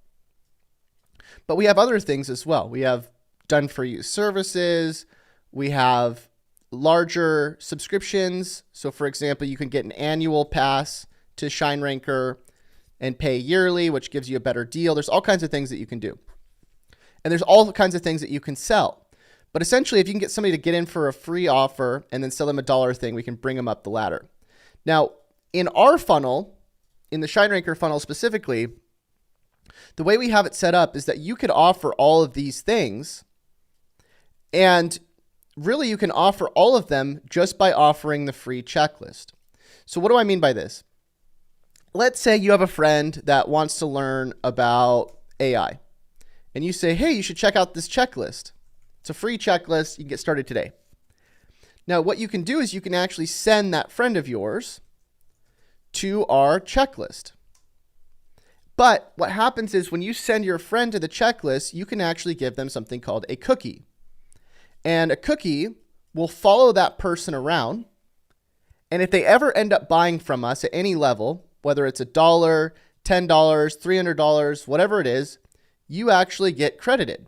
But we have other things as well. We have done for you services. We have larger subscriptions. So for example, you can get an annual pass to ShineRanker and pay yearly, which gives you a better deal. There's all kinds of things that you can do. And there's all kinds of things that you can sell. But essentially, if you can get somebody to get in for a free offer and then sell them a $1 thing, we can bring them up the ladder. Now, in our funnel, in the ShineRanker funnel specifically, the way we have it set up is that you could offer all of these things, and really you can offer all of them just by offering the free checklist. So what do I mean by this? Let's say you have a friend that wants to learn about AI, and you say, hey, you should check out this checklist. It's a free checklist. You can get started today. Now, what you can do is you can actually send that friend of yours to our checklist. But what happens is when you send your friend to the checklist, you can actually give them something called a cookie. And a cookie will follow that person around. And if they ever end up buying from us at any level, whether it's $1, $10, $300, whatever it is, you actually get credited.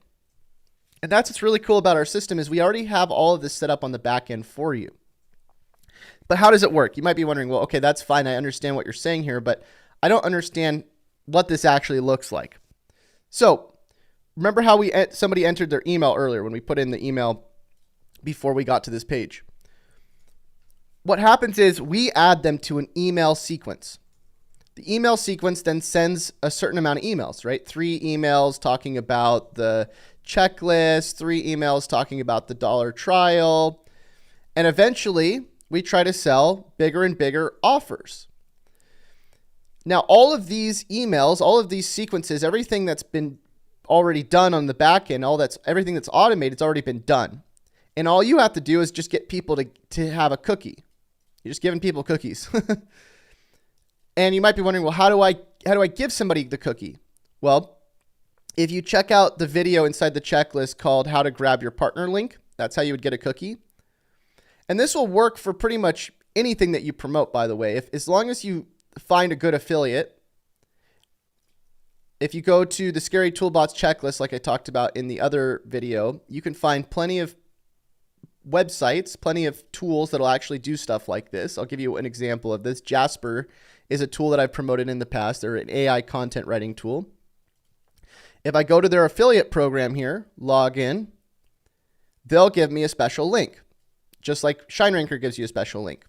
And that's what's really cool about our system is we already have all of this set up on the back end for you. But how does it work? You might be wondering, well, okay, that's fine. I understand what you're saying here, but I don't understand what this actually looks like. So remember how somebody entered their email earlier when we put in the email before we got to this page. What happens is we add them to an email sequence. The email sequence then sends a certain amount of emails, right? 3 emails talking about the checklist, 3 emails talking about the dollar trial, and eventually we try to sell bigger and bigger offers. Now, all of these emails, all of these sequences, everything that's been already done on the back end, everything that's automated, it's already been done. And all you have to do is just get people to have a cookie. You're just giving people cookies. And you might be wondering, well, how do I give somebody the cookie? Well, if you check out the video inside the checklist called How to Grab Your Partner link, that's how you would get a cookie. And this will work for pretty much anything that you promote, by the way. As long as you find a good affiliate, if you go to the Scary Toolbots checklist, like I talked about in the other video, you can find plenty of websites, plenty of tools that'll actually do stuff like this. I'll give you an example of this. Jasper is a tool that I've promoted in the past. They're an AI content writing tool. If I go to their affiliate program here, log in, they'll give me a special link, just like ShineRanker gives you a special link.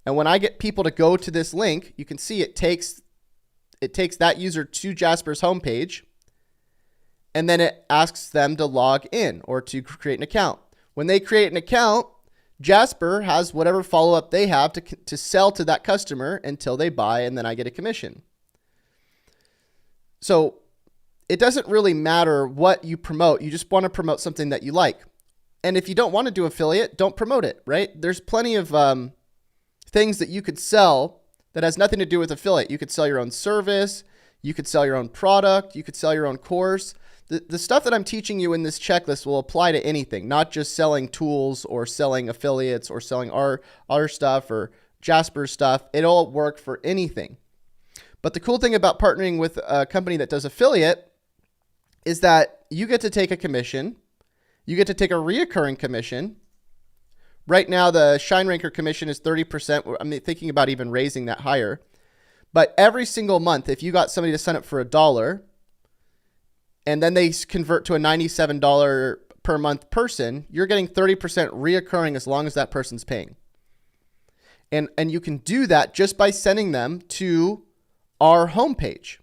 And when I get people to go to this link, you can see it takes that user to Jasper's homepage, and then it asks them to log in or to create an account. When they create an account, Jasper has whatever follow-up they have to sell to that customer until they buy, and then I get a commission. So it doesn't really matter what you promote. You just want to promote something that you like. And if you don't want to do affiliate, don't promote it, right? There's plenty of things that you could sell that has nothing to do with affiliate. You could sell your own service. You could sell your own product. You could sell your own course. The stuff that I'm teaching you in this checklist will apply to anything, not just selling tools or selling affiliates or selling our stuff or Jasper's stuff. It'll work for anything. But the cool thing about partnering with a company that does affiliate is that you get to take a commission. You get to take a reoccurring commission. Right now, the ShineRanker commission is 30%. I'm thinking about even raising that higher. But every single month, if you got somebody to sign up for $1, and then they convert to a $97 per month person, you're getting 30% reoccurring as long as that person's paying. And you can do that just by sending them to our homepage.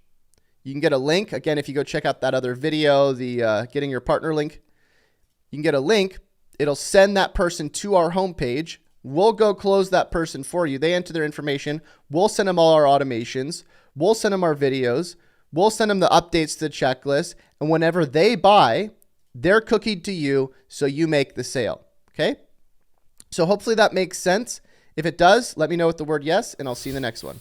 You can get a link. Again, if you go check out that other video, the getting your partner link, you can get a link. It'll send that person to our homepage. We'll go close that person for you. They enter their information. We'll send them all our automations. We'll send them our videos. We'll send them the updates to the checklist. And whenever they buy, they're cookied to you, so you make the sale. Okay? So hopefully that makes sense. If it does, let me know with the word yes, and I'll see you in the next one.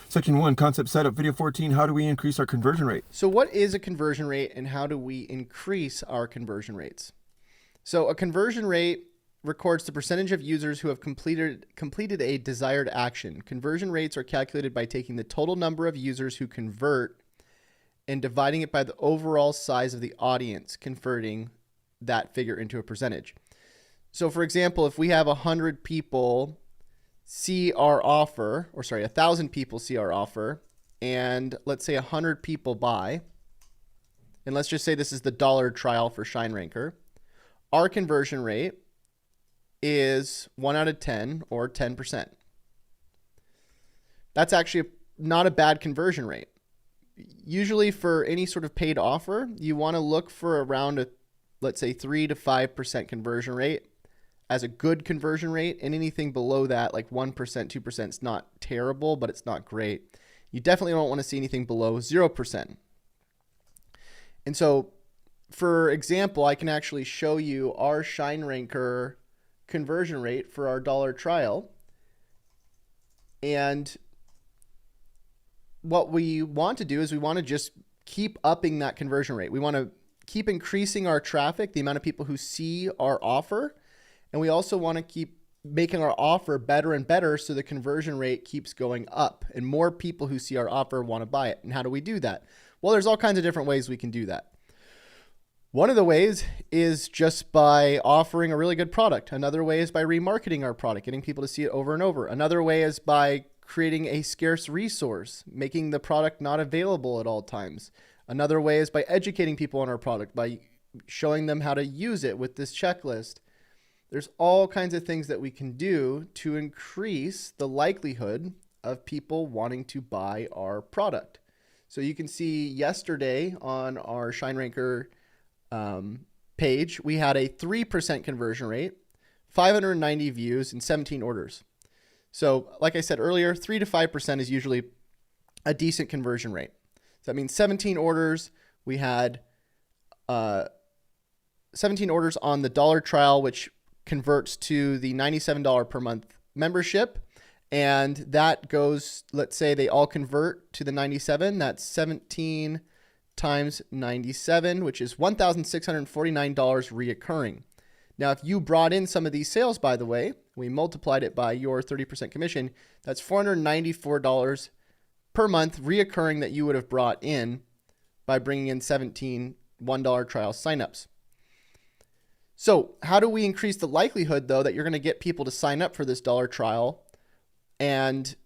Section 1, Concept Setup, Video 14, How do we increase our conversion rate? So what is a conversion rate, and how do we increase our conversion rates? So a conversion rate records the percentage of users who have completed a desired action. Conversion rates are calculated by taking the total number of users who convert and dividing it by the overall size of the audience, converting that figure into a percentage. So for example, if we have 100 people see our offer, 1,000 people see our offer, and let's say 100 people buy, and let's just say this is the dollar trial for ShineRanker, our conversion rate is 1 out of 10 or 10%. That's actually not a bad conversion rate. Usually for any sort of paid offer, you want to look for around let's say 3 to 5% conversion rate as a good conversion rate, and anything below that, like 1%, 2%, is not terrible, but it's not great. You definitely don't want to see anything below 0%. And so, for example, I can actually show you our ShineRanker conversion rate for our dollar trial. And what we want to do is we want to just keep upping that conversion rate. We want to keep increasing our traffic, the amount of people who see our offer. And we also want to keep making our offer better and better so the conversion rate keeps going up and more people who see our offer want to buy it. And how do we do that? Well, there's all kinds of different ways we can do that. One of the ways is just by offering a really good product. Another way is by remarketing our product, getting people to see it over and over. Another way is by creating a scarce resource, making the product not available at all times. Another way is by educating people on our product, by showing them how to use it with this checklist. There's all kinds of things that we can do to increase the likelihood of people wanting to buy our product. So you can see yesterday on our ShineRanker page, we had a 3% conversion rate, 590 views, and 17 orders. So like I said earlier, 3 to 5% is usually a decent conversion rate. So that means 17 orders. We had 17 orders on the dollar trial, which converts to the $97 per month membership. And that goes, let's say they all convert to the 97. That's 17 times 97, which is $1,649 reoccurring. Now, if you brought in some of these sales, by the way, we multiplied it by your 30% commission, that's $494 per month reoccurring that you would have brought in by bringing in 17 $1 trial signups. So how do we increase the likelihood, though, that you're going to get people to sign up for this dollar trial and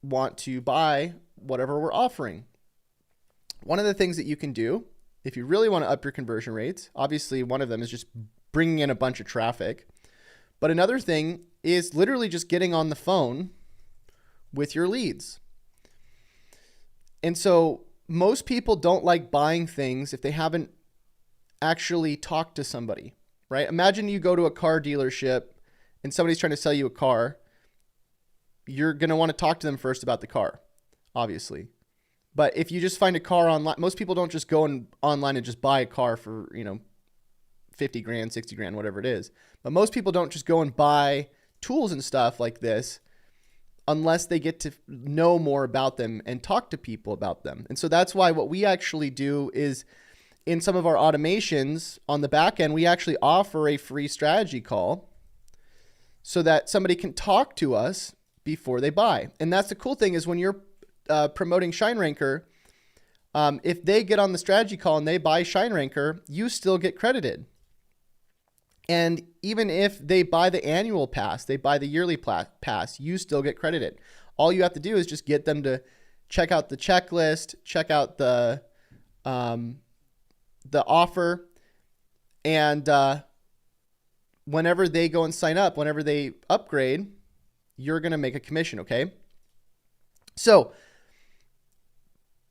want to buy whatever we're offering? One of the things that you can do, if you really want to up your conversion rates, obviously one of them is just bringing in a bunch of traffic. But another thing is literally just getting on the phone with your leads. And so most people don't like buying things if they haven't actually talked to somebody, right? Imagine you go to a car dealership and somebody's trying to sell you a car. You're going to want to talk to them first about the car, obviously. But if you just find a car online, most people don't just go online and just buy a car for, 50 grand, 60 grand, whatever it is. But most people don't just go and buy tools and stuff like this unless they get to know more about them and talk to people about them. And so that's why what we actually do is in some of our automations on the back end, we actually offer a free strategy call so that somebody can talk to us before they buy. And that's the cool thing is when you're promoting ShineRanker, if they get on the strategy call and they buy ShineRanker, you still get credited. And even if they buy the annual pass, they buy the yearly pass, you still get credited. All you have to do is just get them to check out the checklist, check out the offer, and whenever they go and sign up, whenever they upgrade, you're going to make a commission, okay? So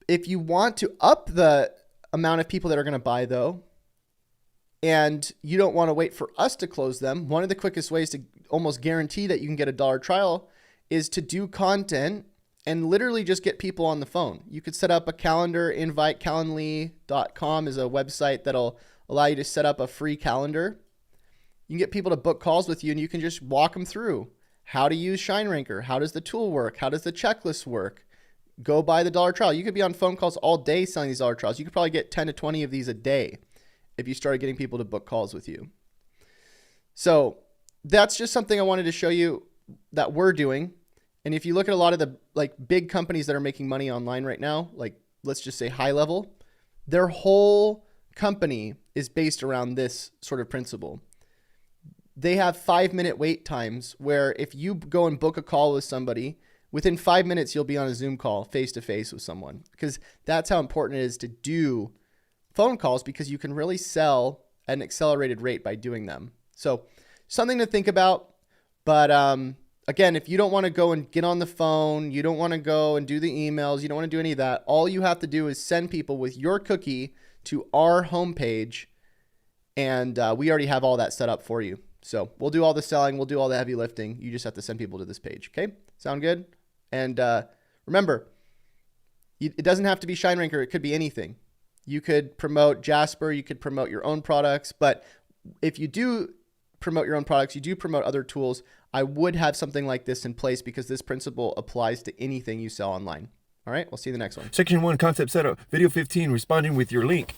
if you want to up the amount of people that are going to buy, though, and you don't want to wait for us to close them, one of the quickest ways to almost guarantee that you can get a dollar trial is to do content and literally just get people on the phone. You could set up a calendar invite. Calendly.com is a website that'll allow you to set up a free calendar. You can get people to book calls with you and you can just walk them through how to use ShineRanker. How does the tool work? How does the checklist work? Go buy the dollar trial. You could be on phone calls all day selling these dollar trials. You could probably get 10 to 20 of these a day if you started getting people to book calls with you. So that's just something I wanted to show you that we're doing. And if you look at a lot of the big companies that are making money online right now, like let's just say high level, their whole company is based around this sort of principle. They have 5-minute wait times where if you go and book a call with somebody, within 5 minutes, you'll be on a Zoom call face-to-face with someone, because that's how important it is to do phone calls, because you can really sell at an accelerated rate by doing them. So something to think about. But again, if you don't want to go and get on the phone, you don't want to go and do the emails, you don't want to do any of that, all you have to do is send people with your cookie to our homepage, and we already have all that set up for you. So we'll do all the selling, we'll do all the heavy lifting. You just have to send people to this page, okay? Sound good? And remember, it doesn't have to be ShineRanker. It could be anything. You could promote Jasper. You could promote your own products. But if you do promote your own products, you do promote other tools, I would have something like this in place because this principle applies to anything you sell online. All right, we'll see you in the next one. Section 1, concept setup. Video 15, responding with your link.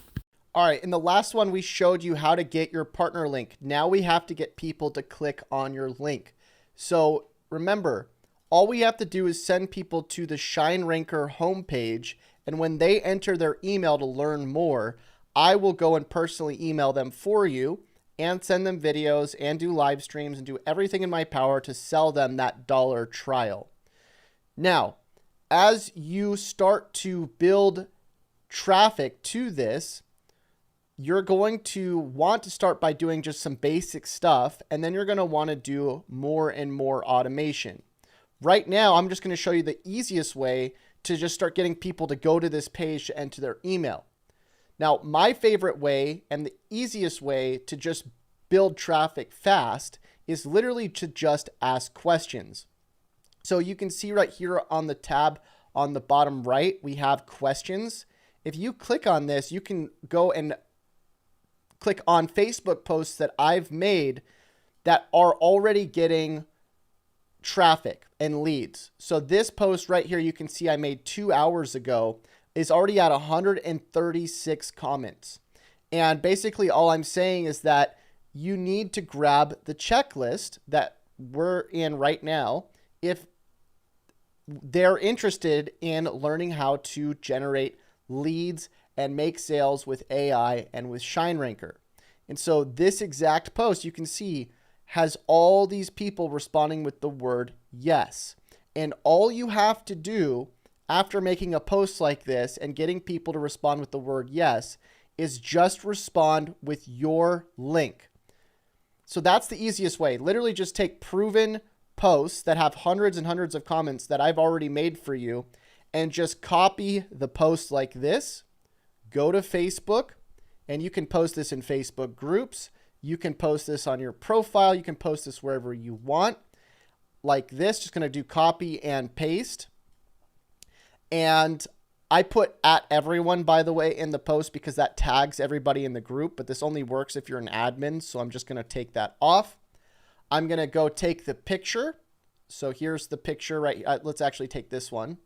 All right, in the last one, we showed you how to get your partner link. Now we have to get people to click on your link. So remember, all we have to do is send people to the ShineRanker homepage, and when they enter their email to learn more, I will go and personally email them for you and send them videos and do live streams and do everything in my power to sell them that dollar trial. Now, as you start to build traffic to this, you're going to want to start by doing just some basic stuff, and then you're going to want to do more and more automation. Right now, I'm just going to show you the easiest way to just start getting people to go to this page to enter their email. Now, my favorite way and the easiest way to just build traffic fast is literally to just ask questions. So you can see right here on the tab on the bottom right, we have questions. If you click on this, you can go and click on Facebook posts that I've made that are already getting traffic and leads. So this post right here, you can see I made 2 hours ago, is already at 136 comments. And basically all I'm saying is that you need to grab the checklist that we're in right now if they're interested in learning how to generate leads and make sales with AI and with ShineRanker. And so this exact post, you can see, has all these people responding with the word yes. And all you have to do after making a post like this and getting people to respond with the word yes is just respond with your link. So that's the easiest way. Literally just take proven posts that have hundreds and hundreds of comments that I've already made for you and just copy the post like this. Go to Facebook, and you can post this in Facebook groups. You can post this on your profile. You can post this wherever you want. Like this, just going to do copy and paste. And I put @everyone, by the way, in the post because that tags everybody in the group, but this only works if you're an admin, so I'm just going to take that off. I'm going to go take the picture. So here's the picture right here. Let's actually take this one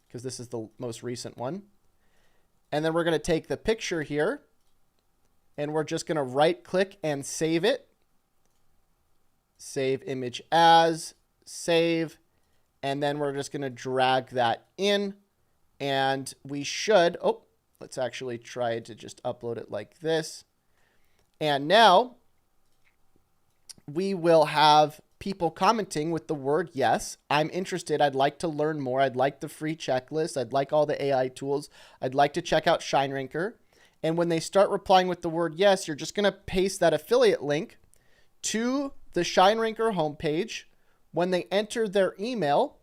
because this is the most recent one. And then we're going to take the picture here and we're just going to right click and save it. Save image as, save. And then we're just going to drag that in and we should, let's actually try to just upload it like this. And now we will have people commenting with the word yes. I'm interested. I'd like to learn more. I'd like the free checklist. I'd like all the AI tools. I'd like to check out ShineRanker. And when they start replying with the word yes, you're just going to paste that affiliate link to the ShineRanker homepage. When they enter their email,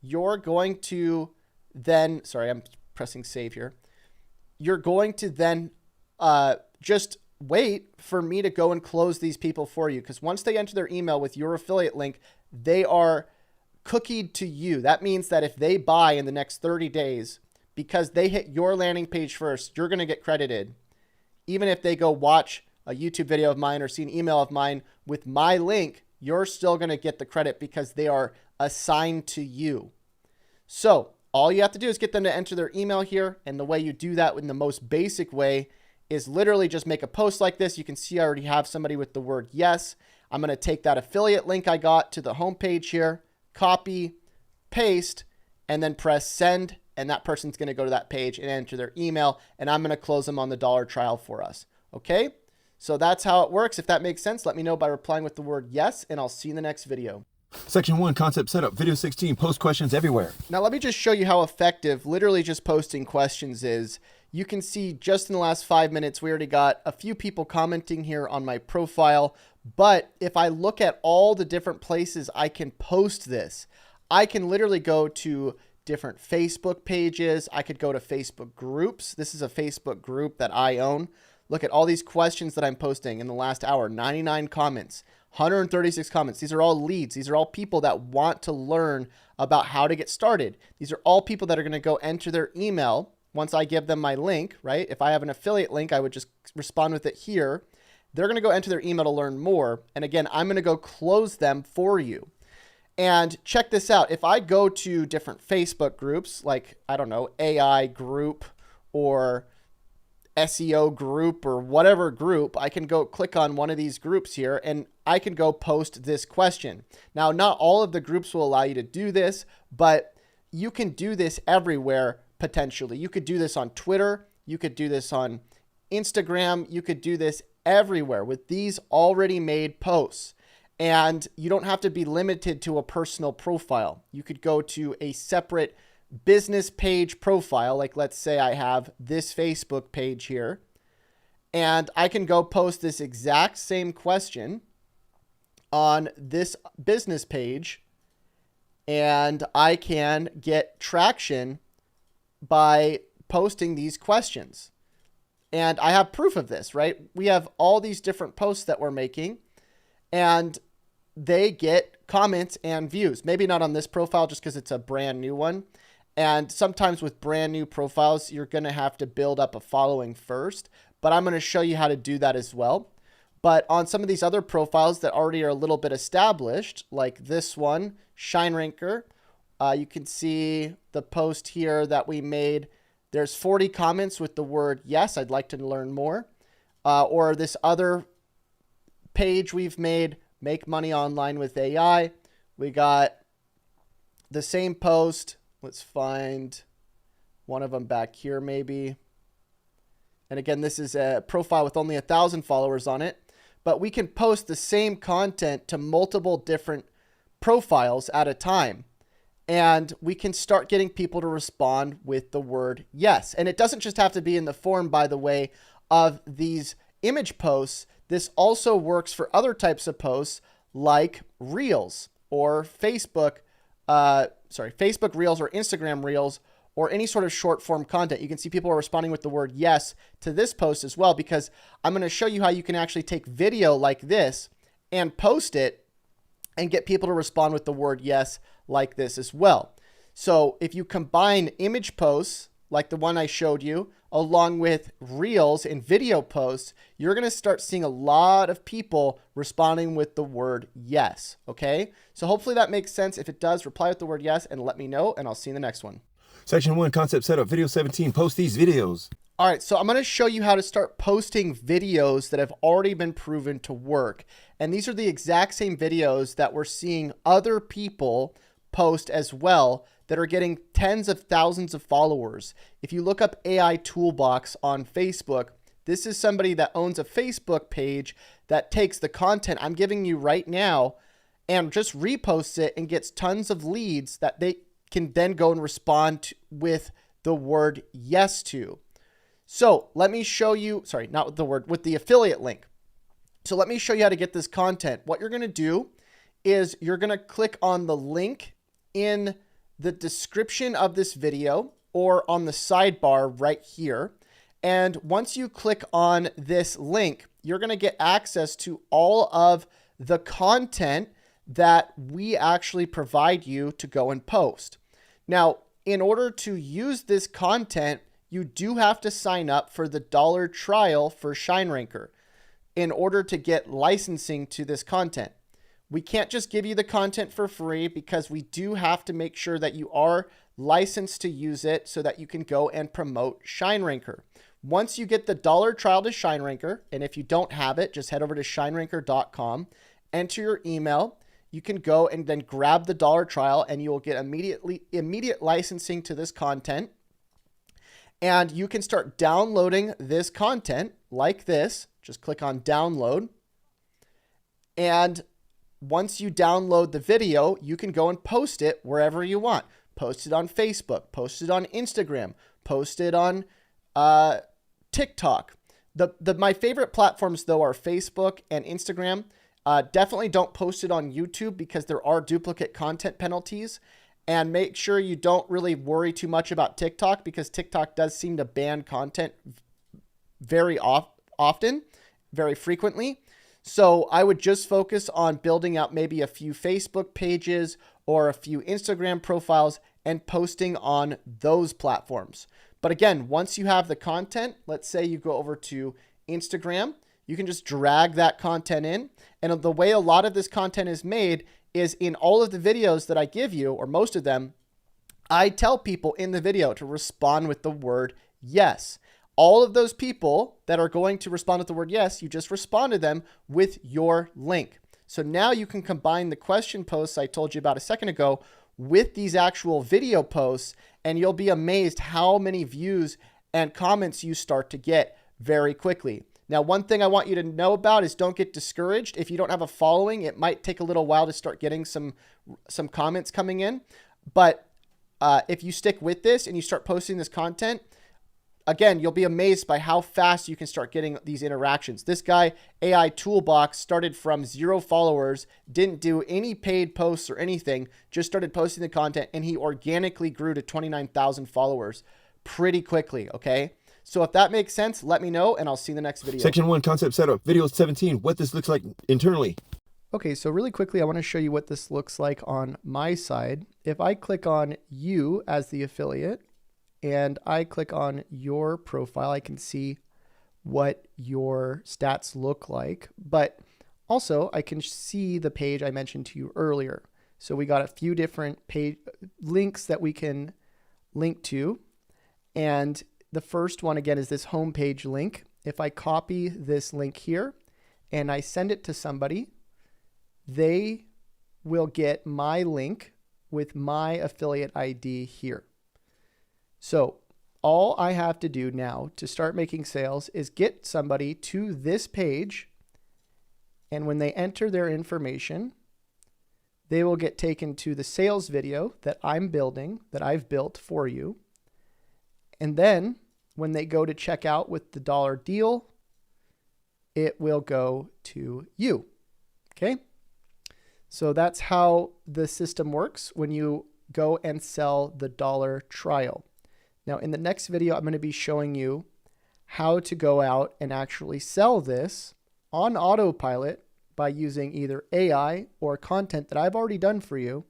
you're going to then, sorry, I'm pressing save here. You're going to then just wait for me to go and close these people for you. Because once they enter their email with your affiliate link, they are cookied to you. That means that if they buy in the next 30 days, because they hit your landing page first, you're going to get credited. Even if they go watch a YouTube video of mine or see an email of mine with my link, you're still going to get the credit because they are assigned to you. So all you have to do is get them to enter their email here. And the way you do that in the most basic way is literally just make a post like this. You can see I already have somebody with the word yes. I'm going to take that affiliate link I got to the homepage here, copy, paste, and then press send. And that person's going to go to that page and enter their email. And I'm going to close them on the $1 trial for us. Okay? So that's how it works. If that makes sense, let me know by replying with the word yes, and I'll see you in the next video. Section 1, concept setup, video 16, post questions everywhere. Now let me just show you how effective literally just posting questions is. You can see just in the last 5 minutes, we already got a few people commenting here on my profile. But if I look at all the different places I can post this, I can literally go to different Facebook pages. I could go to Facebook groups. This is a Facebook group that I own. Look at all these questions that I'm posting in the last hour, 99 comments, 136 comments. These are all leads. These are all people that want to learn about how to get started. These are all people that are going to go enter their email once I give them my link, right? If I have an affiliate link, I would just respond with it here. They're going to go enter their email to learn more. And again, I'm going to go close them for you. And check this out. If I go to different Facebook groups, like, I don't know, AI group or SEO group or whatever group, I can go click on one of these groups here and I can go post this question. Now, not all of the groups will allow you to do this, but you can do this everywhere potentially. You could do this on Twitter. You could do this on Instagram. You could do this everywhere with these already made posts. And you don't have to be limited to a personal profile. You could go to a separate business page profile. Like let's say I have this Facebook page here And I can go post this exact same question on this business page, and I can get traction by posting these questions. And I have proof of this, right? We have all these different posts that we're making, and they get comments and views. Maybe not on this profile just because it's a brand new one. And sometimes with brand new profiles, you're going to have to build up a following first, but I'm going to show you how to do that as well. But on some of these other profiles that already are a little bit established, like this one, ShineRanker, you can see the post here that we made. There's 40 comments with the word yes, I'd like to learn more. Or this other page we've made, Make Money Online with AI. We got the same post. Let's find one of them back here maybe. And again, this is a profile with only 1,000 followers on it. But we can post the same content to multiple different profiles at a time. And we can start getting people to respond with the word yes. And it doesn't just have to be in the form, by the way, of these image posts. This also works for other types of posts like Reels or Facebook Reels or Instagram Reels or any sort of short form content. You can see people are responding with the word yes to this post as well, because I'm going to show you how you can actually take video like this and post it and get people to respond with the word yes like this as well. So if you combine image posts like the one I showed you along with Reels and video posts, you're going to start seeing a lot of people responding with the word yes. Okay. So hopefully that makes sense. If it does, reply with the word yes and let me know, and I'll see you in the next one. Section 1, concept setup, video 17, post these videos. All right, so I'm going to show you how to start posting videos that have already been proven to work. And these are the exact same videos that we're seeing other people post as well that are getting tens of thousands of followers. If you look up AI Toolbox on Facebook, this is somebody that owns a Facebook page that takes the content I'm giving you right now and just reposts it and gets tons of leads that they can then go and respond with the word yes to. So let me show you, not with the word, with the affiliate link. So let me show you how to get this content. What you're going to do is you're going to click on the link in the description of this video or on the sidebar right here. And once you click on this link, you're going to get access to all of the content that we actually provide you to go and post. Now, in order to use this content, you do have to sign up for the $1 trial for ShineRanker in order to get licensing to this content. We can't just give you the content for free because we do have to make sure that you are licensed to use it so that you can go and promote ShineRanker. Once you get the $1 trial to ShineRanker, and if you don't have it, just head over to shineranker.com, enter your email. You can go and then grab the $1 trial and you will get immediate licensing to this content. And you can start downloading this content like this. Just click on download. And once you download the video, you can go and post it wherever you want. Post it on Facebook, post it on Instagram, post it on TikTok. My favorite platforms though are Facebook and Instagram. Definitely don't post it on YouTube because there are duplicate content penalties. And make sure you don't really worry too much about TikTok because TikTok does seem to ban content very often, very frequently. So I would just focus on building out maybe a few Facebook pages or a few Instagram profiles and posting on those platforms. But again, once you have the content, let's say you go over to Instagram, you can just drag that content in. And the way a lot of this content is made is in all of the videos that I give you, or most of them, I tell people in the video to respond with the word yes. All of those people that are going to respond with the word yes, you just respond to them with your link. So now you can combine the question posts I told you about a second ago with these actual video posts, and you'll be amazed how many views and comments you start to get very quickly. Now, one thing I want you to know about is don't get discouraged. If you don't have a following, it might take a little while to start getting some comments coming in. But if you stick with this and you start posting this content, again, you'll be amazed by how fast you can start getting these interactions. This guy, AI Toolbox, started from 0 followers, didn't do any paid posts or anything, just started posting the content, and he organically grew to 29,000 followers pretty quickly, okay? So if that makes sense, let me know, and I'll see you in the next video. Section 1, concept setup, video 17, what this looks like internally. Okay, so really quickly, I want to show you what this looks like on my side. If I click on you as the affiliate and I click on your profile, I can see what your stats look like, but also I can see the page I mentioned to you earlier. So we got a few different page links that we can link to. And the first one, again, is this homepage link. If I copy this link here and I send it to somebody, they will get my link with my affiliate ID here. So all I have to do now to start making sales is get somebody to this page, and when they enter their information, they will get taken to the sales video that I'm building, that I've built for you. And then when they go to check out with the dollar deal, it will go to you. Okay? So that's how the system works when you go and sell the dollar trial. Now, in the next video, I'm going to be showing you how to go out and actually sell this on autopilot by using either AI or content that I've already done for you,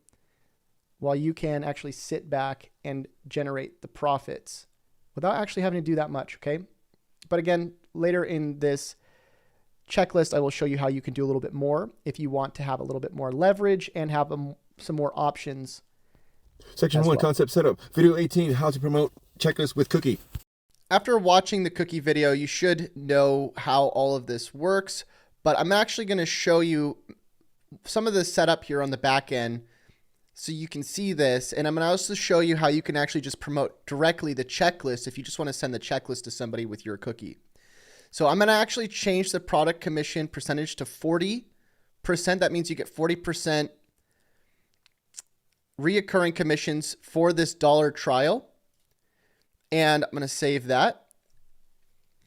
while you can actually sit back and generate the profits without actually having to do that much, okay? But again, later in this checklist, I will show you how you can do a little bit more if you want to have a little bit more leverage and have some more options. Section 1, concept setup, video 18, how to promote checklist with cookie. After watching the cookie video, you should know how all of this works, but I'm actually going to show you some of the setup here on the back end so you can see this. And I'm going to also show you how you can actually just promote directly the checklist if you just want to send the checklist to somebody with your cookie. So I'm going to actually change the product commission percentage to 40%. That means you get 40% reoccurring commissions for this dollar trial. And I'm going to save that.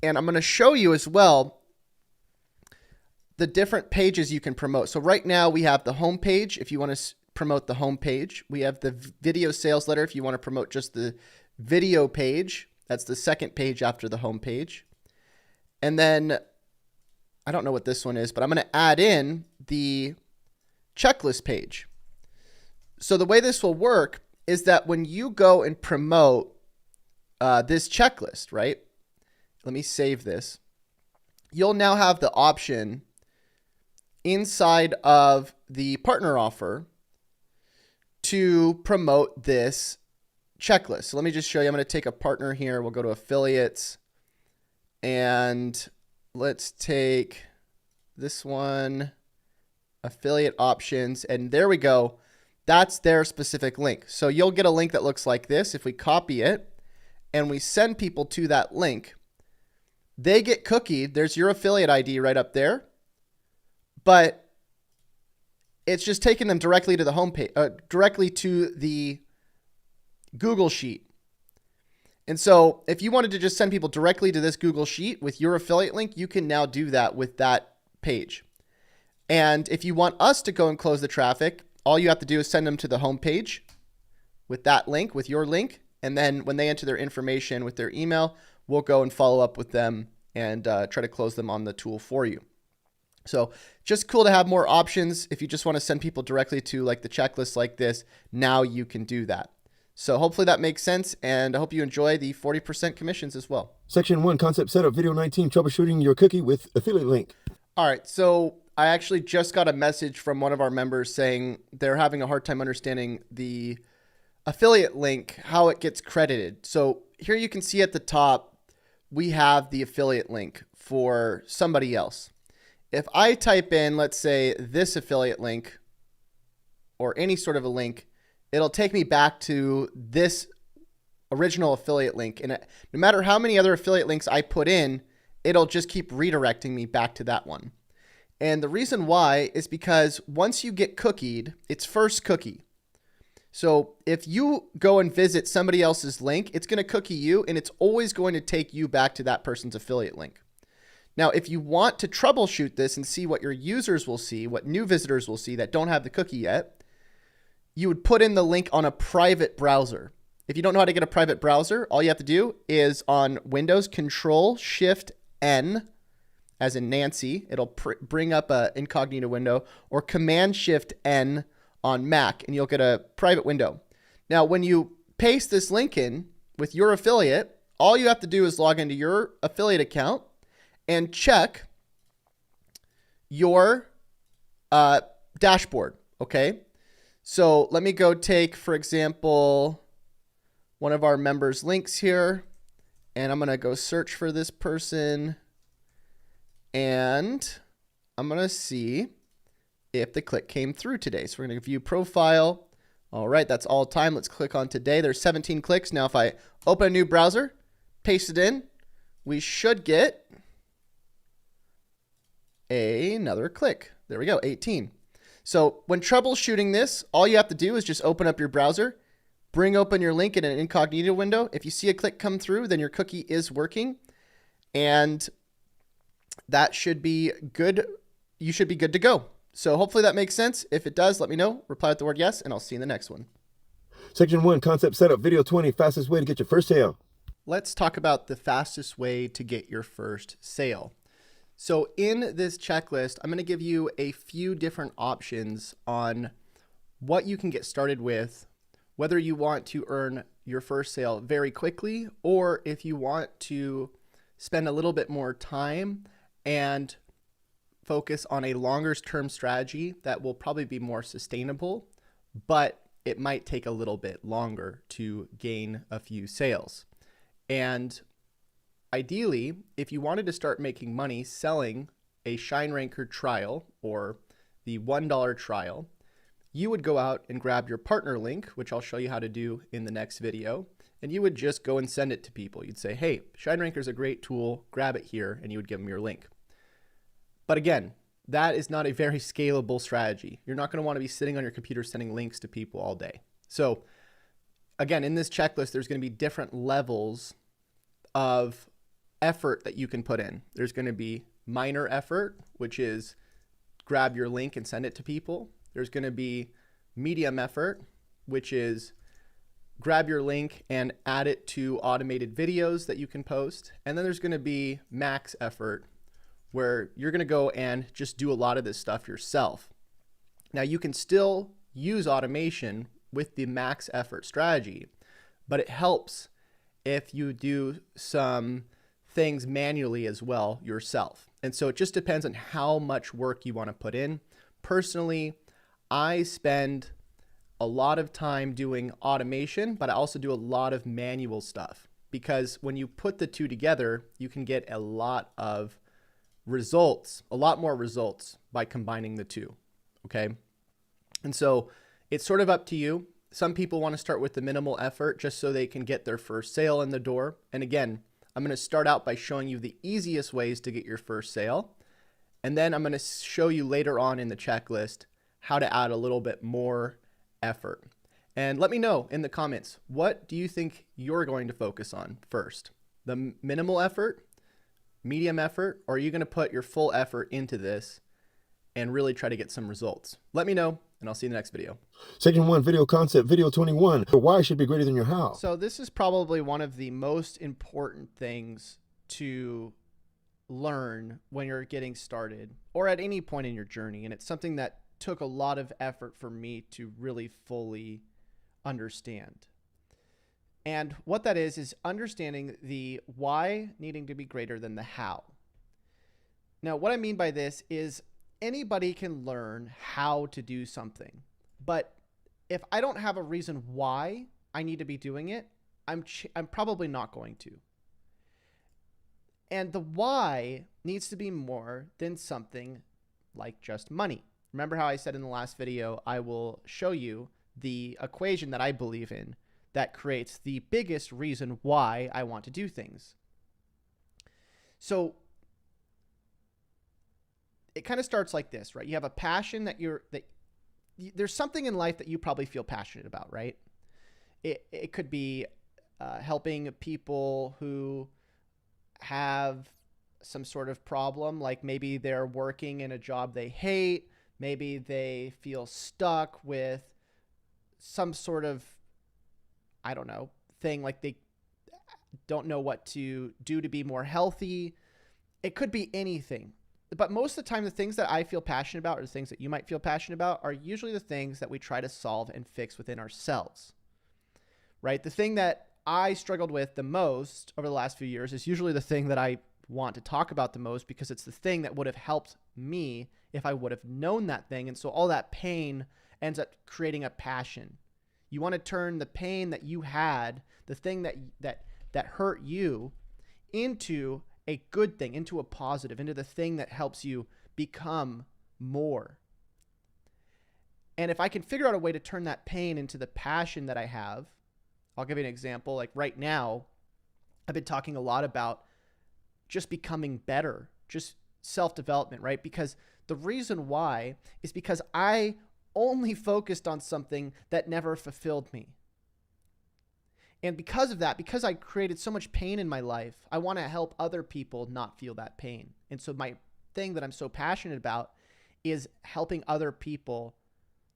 And I'm going to show you as well the different pages you can promote. So right now we have the home page if you want to promote the home page. We have the video sales letter if you want to promote just the video page. That's the second page after the home page. And then I don't know what this one is, but I'm going to add in the checklist page. So the way this will work is that when you go and promote this checklist, right? Let me save this. You'll now have the option inside of the partner offer to promote this checklist. So let me just show you. I'm going to take a partner here. We'll go to affiliates. And let's take this one, affiliate options, and there we go. That's their specific link. So you'll get a link that looks like this. If we copy it and we send people to that link, they get cookied. There's your affiliate ID right up there, but it's just taking them directly to the homepage, directly to the Google Sheet. And so if you wanted to just send people directly to this Google Sheet with your affiliate link, you can now do that with that page. And if you want us to go and close the traffic, all you have to do is send them to the home page with that link, with your link. And then when they enter their information with their email, we'll go and follow up with them and try to close them on the tool for you. So just cool to have more options. If you just want to send people directly to like the checklist like this, now you can do that. So hopefully that makes sense, and I hope you enjoy the 40% commissions as well. Section 1, concept setup, video 19, troubleshooting your cookie with affiliate link. All right, so I actually just got a message from one of our members saying they're having a hard time understanding the affiliate link, how it gets credited. So here you can see at the top, we have the affiliate link for somebody else. If I type in, let's say, this affiliate link or any sort of a link, it'll take me back to this original affiliate link. And no matter how many other affiliate links I put in, it'll just keep redirecting me back to that one. And the reason why is because once you get cookied, it's first cookie. So if you go and visit somebody else's link, it's going to cookie you, and it's always going to take you back to that person's affiliate link. Now, if you want to troubleshoot this and see what your users will see, what new visitors will see that don't have the cookie yet, you would put in the link on a private browser. If you don't know how to get a private browser, all you have to do is on Windows, Control-Shift-N, as in Nancy. It'll bring up an incognito window, or Command-Shift-N on Mac, and you'll get a private window. Now, when you paste this link in with your affiliate, all you have to do is log into your affiliate account and check your dashboard, okay? So let me go take, for example, one of our members' links here, and I'm going to go search for this person, and I'm going to see if the click came through today. So we're going to view profile. All right, that's all time. Let's click on today. There's 17 clicks. Now, if I open a new browser, paste it in, we should get another click. There we go, 18. So when troubleshooting this, all you have to do is just open up your browser, bring open your link in an incognito window. If you see a click come through, then your cookie is working, and that should be good. You should be good to go. So hopefully that makes sense. If it does, let me know. Reply with the word yes, and I'll see you in the next one. Section 1, concept setup, video 20, fastest way to get your first sale. Let's talk about the fastest way to get your first sale. So in this checklist, I'm going to give you a few different options on what you can get started with, whether you want to earn your first sale very quickly, or if you want to spend a little bit more time and focus on a longer term strategy that will probably be more sustainable, but it might take a little bit longer to gain a few sales. And ideally, if you wanted to start making money selling a ShineRanker trial or the $1 trial, you would go out and grab your partner link, which I'll show you how to do in the next video, and you would just go and send it to people. You'd say, hey, ShineRanker is a great tool, grab it here, and you would give them your link. But again, that is not a very scalable strategy. You're not going to want to be sitting on your computer sending links to people all day. So again, in this checklist, there's going to be different levels of effort that you can put in. There's going to be minor effort, which is grab your link and send it to people. There's going to be medium effort, which is grab your link and add it to automated videos that you can post. And then there's going to be max effort, where you're going to go and just do a lot of this stuff yourself. Now, you can still use automation with the max effort strategy, but it helps if you do some things manually as well yourself. And so it just depends on how much work you want to put in. Personally, I spend a lot of time doing automation, but I also do a lot of manual stuff, because when you put the two together, you can get a lot of results, a lot more results by combining the two. Okay. And so it's sort of up to you. Some people want to start with the minimal effort just so they can get their first sale in the door. And again, I'm going to start out by showing you the easiest ways to get your first sale. And then I'm going to show you later on in the checklist how to add a little bit more effort. And let me know in the comments, what do you think you're going to focus on first? The minimal effort, medium effort, or are you going to put your full effort into this and really try to get some results? Let me know, and I'll see you in the next video. Section 1, video concept, video 21. The why should be greater than your how. So this is probably one of the most important things to learn when you're getting started or at any point in your journey. And it's something that took a lot of effort for me to really fully understand. And what that is understanding the why needing to be greater than the how. Now, what I mean by this is anybody can learn how to do something, but if I don't have a reason why I need to be doing it, I'm probably not going to. And the why needs to be more than something like just money. Remember how I said in the last video, I will show you the equation that I believe in that creates the biggest reason why I want to do things. So it kind of starts like this, right? You have a passion that there's something in life that you probably feel passionate about, right? It could be helping people who have some sort of problem, like maybe they're working in a job they hate, maybe they feel stuck with some sort of, I don't know, thing, like they don't know what to do to be more healthy. It could be anything. But most of the time, the things that I feel passionate about, or the things that you might feel passionate about, are usually the things that we try to solve and fix within ourselves, right? The thing that I struggled with the most over the last few years is usually the thing that I want to talk about the most, because it's the thing that would have helped me if I would have known that thing. And so all that pain ends up creating a passion. You want to turn the pain that you had, the thing that hurt you, into a good thing, into a positive, into the thing that helps you become more. And if I can figure out a way to turn that pain into the passion that I have, I'll give you an example. Like right now, I've been talking a lot about just becoming better, just self-development, right? Because the reason why is because I only focused on something that never fulfilled me. And because of that, because I created so much pain in my life, I want to help other people not feel that pain. And so my thing that I'm so passionate about is helping other people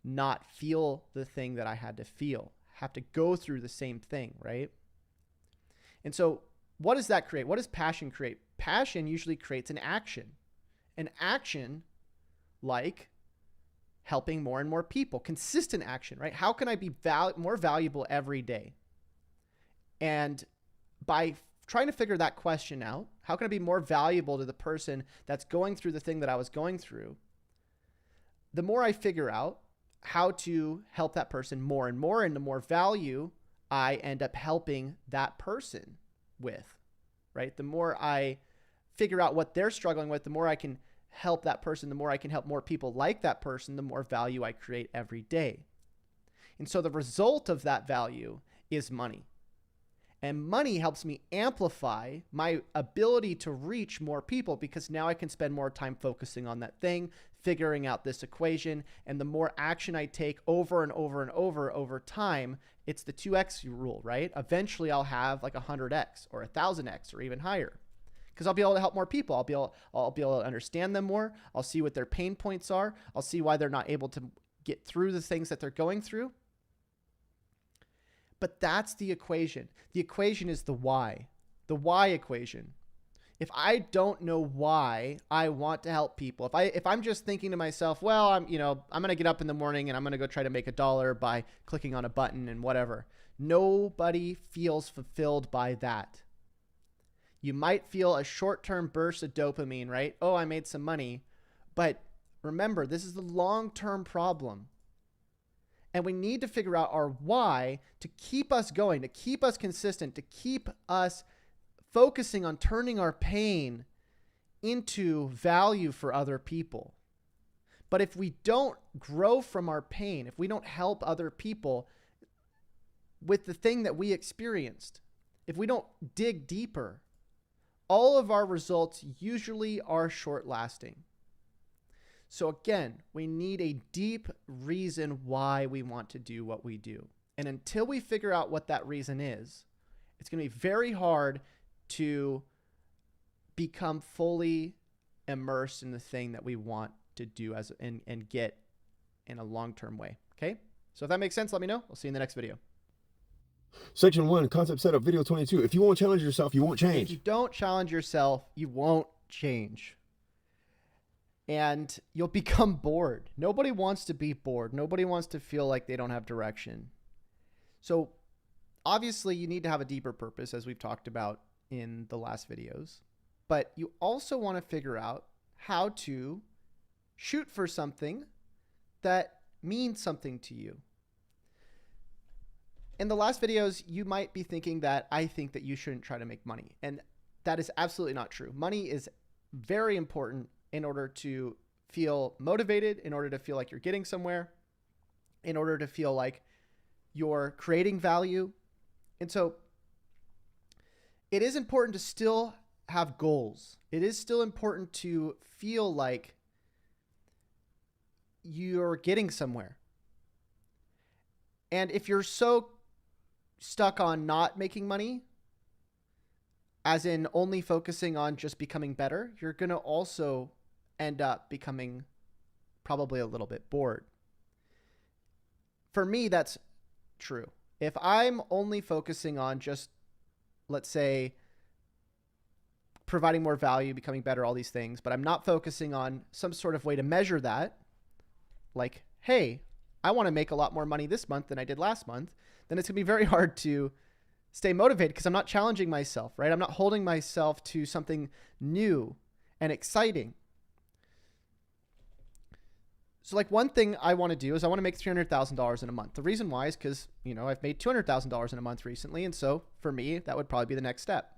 not feel the thing that I had to feel, have to go through the same thing, right? And so what does that create? What does passion create? Passion usually creates an action like helping more and more people, consistent action, right? How can I be more valuable every day? And by trying to figure that question out, how can I be more valuable to the person that's going through the thing that I was going through? The more I figure out how to help that person more and more, and the more value I end up helping that person with, right? The more I figure out what they're struggling with, the more I can help that person, the more I can help more people like that person, the more value I create every day. And so the result of that value is money. And money helps me amplify my ability to reach more people, because now I can spend more time focusing on that thing, figuring out this equation. And the more action I take over and over and over time, it's the 2x rule, right? Eventually I'll have like 100x or 1,000x or even higher, because I'll be able to help more people. I'll be able to understand them more. I'll see what their pain points are. I'll see why they're not able to get through the things that they're going through. But that's the equation. The equation is the why equation. If I don't know why I want to help people, if I'm just thinking to myself, well, I'm going to get up in the morning and I'm going to go try to make $1 by clicking on a button and whatever. Nobody feels fulfilled by that. You might feel a short-term burst of dopamine, right? Oh, I made some money. But remember, this is the long-term problem. And we need to figure out our why to keep us going, to keep us consistent, to keep us focusing on turning our pain into value for other people. But if we don't grow from our pain, if we don't help other people with the thing that we experienced, if we don't dig deeper, all of our results usually are short-lasting. So again, we need a deep reason why we want to do what we do. And until we figure out what that reason is, it's going to be very hard to become fully immersed in the thing that we want to do and get in a long-term way. Okay? So if that makes sense, let me know. I'll see you in the next video. Section 1, concept setup, video 22. If you won't challenge yourself, you won't change. If you don't challenge yourself, you won't change. And you'll become bored. Nobody wants to be bored. Nobody wants to feel like they don't have direction. So obviously you need to have a deeper purpose, as we've talked about in the last videos. But you also want to figure out how to shoot for something that means something to you. In the last videos, you might be thinking that I think that you shouldn't try to make money. And that is absolutely not true. Money is very important in order to feel motivated, in order to feel like you're getting somewhere, in order to feel like you're creating value. And so it is important to still have goals. It is still important to feel like you're getting somewhere. And if you're so stuck on not making money, as in only focusing on just becoming better, you're going to also end up becoming probably a little bit bored. For me, that's true. If I'm only focusing on just, let's say, providing more value, becoming better, all these things, but I'm not focusing on some sort of way to measure that, like, hey, I want to make a lot more money this month than I did last month, then it's going to be very hard to stay motivated because I'm not challenging myself, right? I'm not holding myself to something new and exciting. So like one thing I want to do is I want to make $300,000 in a month. The reason why is because, I've made $200,000 in a month recently. And so for me, that would probably be the next step.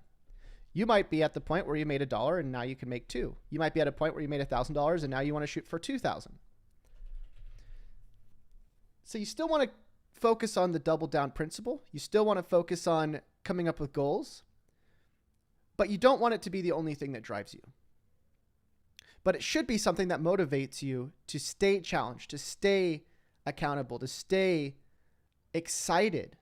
You might be at the point where you made $1 and now you can make $2. You might be at a point where you made $1,000 and now you want to shoot for $2,000. So you still want to focus on the double down principle. You still want to focus on coming up with goals, but you don't want it to be the only thing that drives you. But it should be something that motivates you to stay challenged, to stay accountable, to stay excited.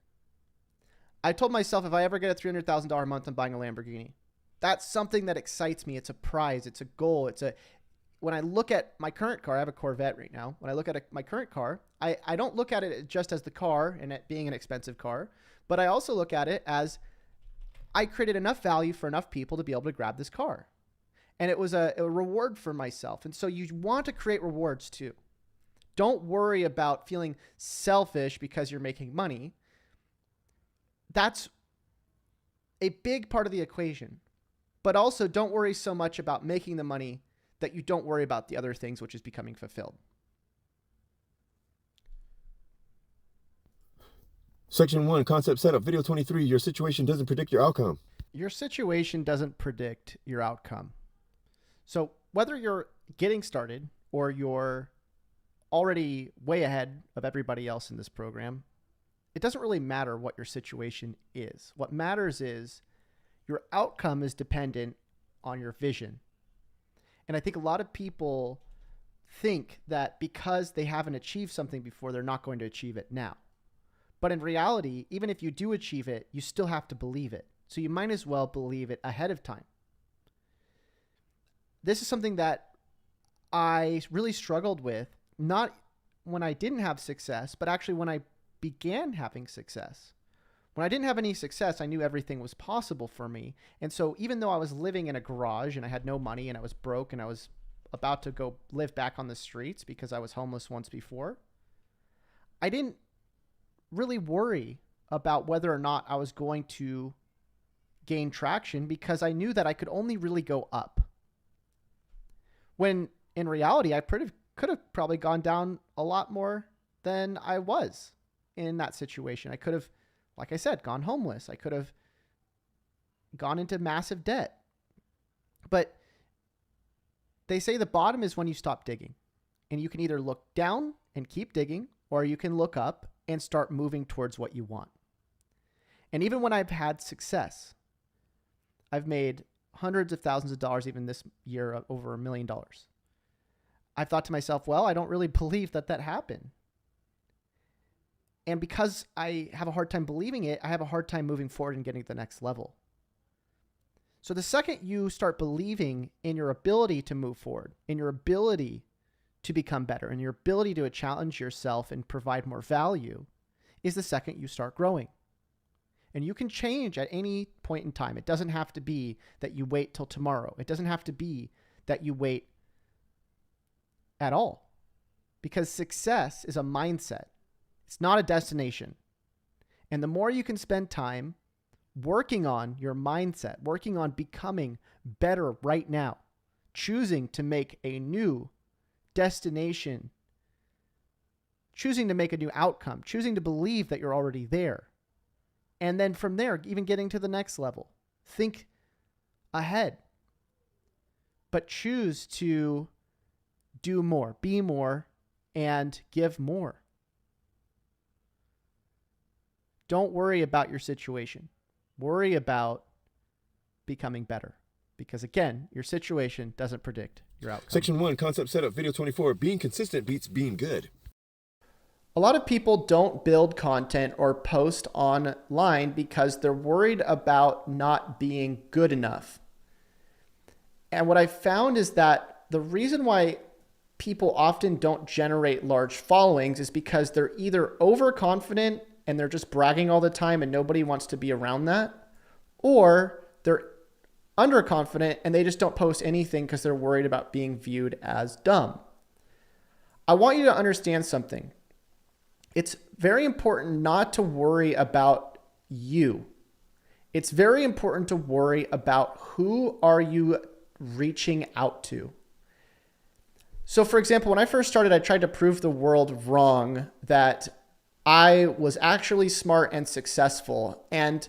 I told myself if I ever get a $300,000 a month, I'm buying a Lamborghini. That's something that excites me. It's a prize. It's a goal. When I look at my current car, I have a Corvette right now. When I look at my current car, I don't look at it just as the car and it being an expensive car, but I also look at it as I created enough value for enough people to be able to grab this car. And it was a reward for myself. And so you want to create rewards too. Don't worry about feeling selfish because you're making money. That's a big part of the equation. But also don't worry so much about making the money that you don't worry about the other things, which is becoming fulfilled. Section 1, concept setup. Video 23, your situation doesn't predict your outcome. Your situation doesn't predict your outcome. So whether you're getting started or you're already way ahead of everybody else in this program, it doesn't really matter what your situation is. What matters is your outcome is dependent on your vision. And I think a lot of people think that because they haven't achieved something before, they're not going to achieve it now. But in reality, even if you do achieve it, you still have to believe it. So you might as well believe it ahead of time. This is something that I really struggled with, not when I didn't have success, but actually when I began having success. When I didn't have any success, I knew everything was possible for me. And so even though I was living in a garage and I had no money and I was broke and I was about to go live back on the streets because I was homeless once before, I didn't really worry about whether or not I was going to gain traction because I knew that I could only really go up. When in reality, I could have probably gone down a lot more than I was in that situation. I could have, like I said, gone homeless. I could have gone into massive debt. But they say the bottom is when you stop digging. And you can either look down and keep digging, or you can look up and start moving towards what you want. And even when I've had success, I've made hundreds of thousands of dollars even this year, over $1 million. I've thought to myself, well, I don't really believe that happened. And because I have a hard time believing it, I have a hard time moving forward and getting to the next level. So the second you start believing in your ability to move forward, in your ability to become better, in your ability to challenge yourself and provide more value, is the second you start growing. And you can change at any point in time. It doesn't have to be that you wait till tomorrow. It doesn't have to be that you wait at all. Because success is a mindset. It's not a destination. And the more you can spend time working on your mindset, working on becoming better right now, choosing to make a new destination, choosing to make a new outcome, choosing to believe that you're already there. And then from there, even getting to the next level. Think ahead. But choose to do more, be more, and give more. Don't worry about your situation. Worry about becoming better. Because again, your situation doesn't predict your outcome. Section 1, concept setup. Video 24, being consistent beats being good. A lot of people don't build content or post online because they're worried about not being good enough. And what I found is that the reason why people often don't generate large followings is because they're either overconfident and they're just bragging all the time and nobody wants to be around that, or they're underconfident and they just don't post anything because they're worried about being viewed as dumb. I want you to understand something. It's very important not to worry about you. It's very important to worry about who are you reaching out to. So for example, when I first started, I tried to prove the world wrong that I was actually smart and successful. And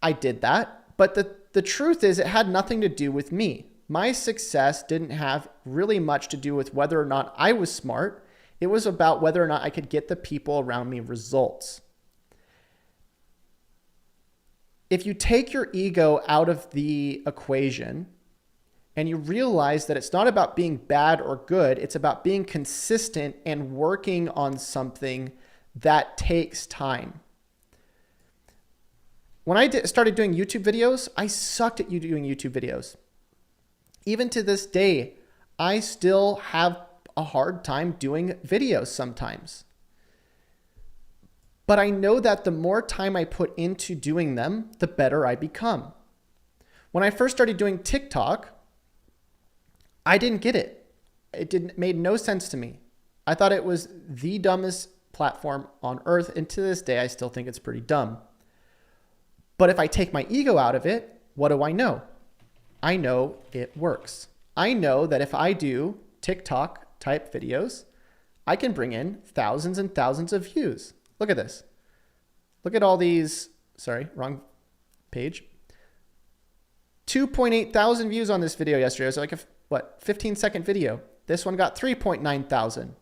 I did that. But the truth is it had nothing to do with me. My success didn't have really much to do with whether or not I was smart. It was about whether or not I could get the people around me results. If you take your ego out of the equation and you realize that it's not about being bad or good, it's about being consistent and working on something that takes time. When I started doing YouTube videos, I sucked at doing YouTube videos. Even to this day, I still have a hard time doing videos sometimes. But I know that the more time I put into doing them, the better I become. When I first started doing TikTok, I didn't get it. It made no sense to me. I thought it was the dumbest platform on earth, and to this day, I still think it's pretty dumb. But if I take my ego out of it, what do I know? I know it works. I know that if I do TikTok type videos, I can bring in thousands and thousands of views. Look at this. Look at all these, sorry, wrong page. 2.8 thousand views on this video yesterday. It was like a 15-second video. This one got 3.9 thousand.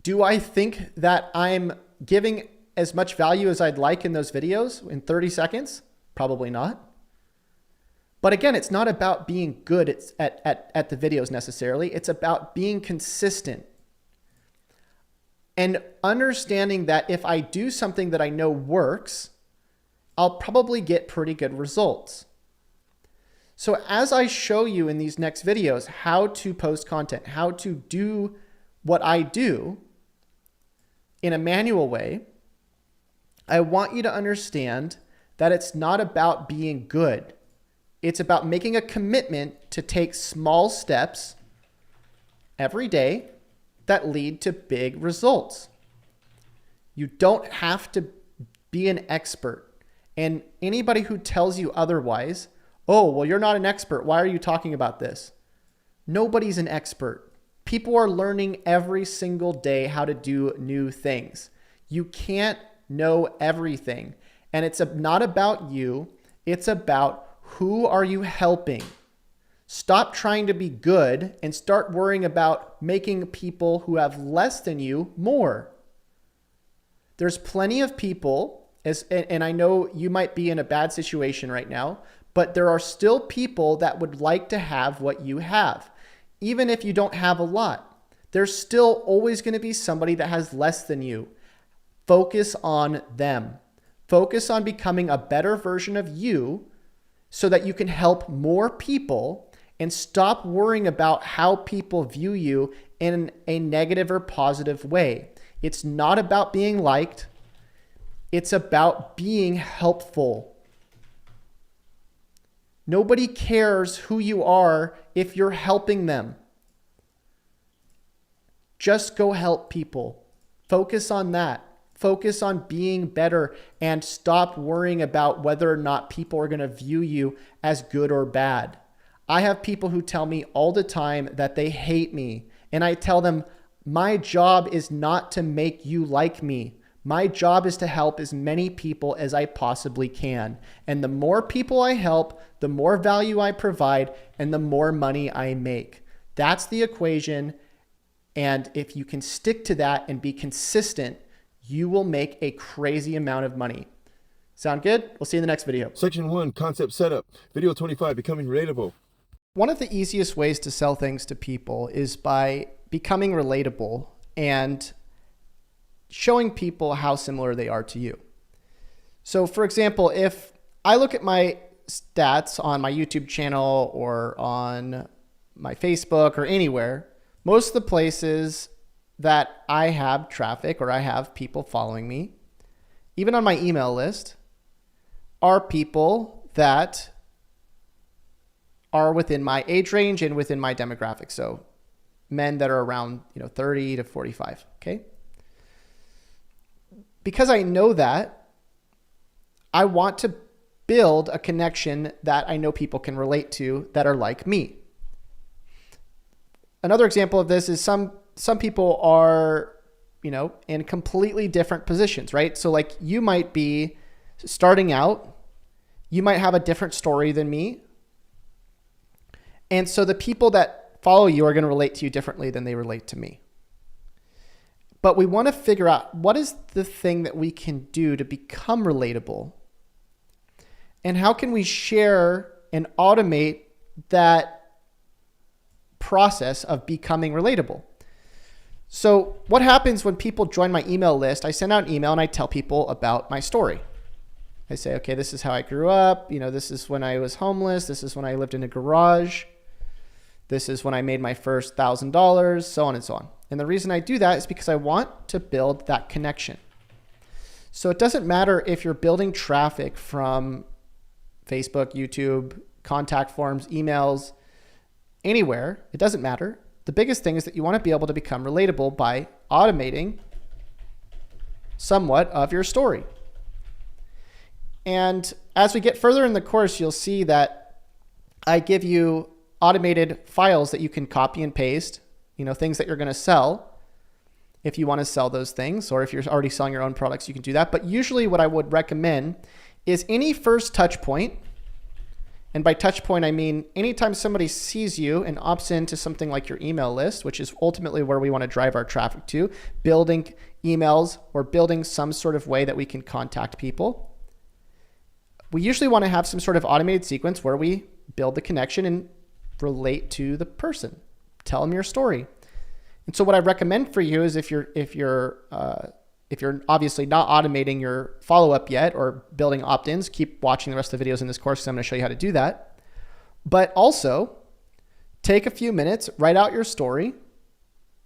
Do I think that I'm giving as much value as I'd like in those videos in 30 seconds? Probably not. But again, it's not about being good at the videos necessarily. It's about being consistent and understanding that if I do something that I know works, I'll probably get pretty good results. So as I show you in these next videos how to post content, how to do what I do in a manual way, I want you to understand that it's not about being good. It's about making a commitment to take small steps every day that lead to big results. You don't have to be an expert. And anybody who tells you otherwise, oh, well, you're not an expert. Why are you talking about this? Nobody's an expert. People are learning every single day how to do new things. You can't know everything. And it's not about you. It's about who are you helping. Stop trying to be good and start worrying about making people who have less than you more. There's plenty of people, and I know you might be in a bad situation right now, but there are still people that would like to have what you have. Even if you don't have a lot, there's still always going to be somebody that has less than you. Focus on them. Focus on becoming a better version of you so that you can help more people, and stop worrying about how people view you in a negative or positive way. It's not about being liked. It's about being helpful. Nobody cares who you are if you're helping them. Just go help people. Focus on that. Focus on being better and stop worrying about whether or not people are going to view you as good or bad. I have people who tell me all the time that they hate me, and I tell them, my job is not to make you like me. My job is to help as many people as I possibly can. And the more people I help, the more value I provide, and the more money I make. That's the equation. And if you can stick to that and be consistent, you will make a crazy amount of money. Sound good? We'll see you in the next video. Section 1, concept setup. Video 25, becoming relatable. One of the easiest ways to sell things to people is by becoming relatable. and showing people how similar they are to you. So for example, if I look at my stats on my YouTube channel or on my Facebook or anywhere, most of the places that I have traffic or I have people following me, even on my email list, are people that are within my age range and within my demographic. So men that are around 30 to 45, okay? Because I know that, I want to build a connection that I know people can relate to that are like me. Another example of this is some people are, in completely different positions, right? So like you might be starting out, you might have a different story than me. And so the people that follow you are going to relate to you differently than they relate to me. But we want to figure out what is the thing that we can do to become relatable, and how can we share and automate that process of becoming relatable. So what happens when people join my email list? I send out an email and I tell people about my story. I say, okay, this is how I grew up. This is when I was homeless. This is when I lived in a garage. This is when I made my first $1,000, so on and so on. And the reason I do that is because I want to build that connection. So it doesn't matter if you're building traffic from Facebook, YouTube, contact forms, emails, anywhere. It doesn't matter. The biggest thing is that you want to be able to become relatable by automating somewhat of your story. And as we get further in the course, you'll see that I give you automated files that you can copy and paste, things that you're going to sell. If you want to sell those things, or if you're already selling your own products, you can do that. But usually what I would recommend is any first touch point. And by touch point, I mean anytime somebody sees you and opts into something like your email list, which is ultimately where we want to drive our traffic to, building emails or building some sort of way that we can contact people. We usually want to have some sort of automated sequence where we build the connection and relate to the person, tell them your story. And so what I recommend for you is if you're obviously not automating your follow-up yet or building opt-ins, keep watching the rest of the videos in this course because I'm going to show you how to do that. But also take a few minutes, write out your story.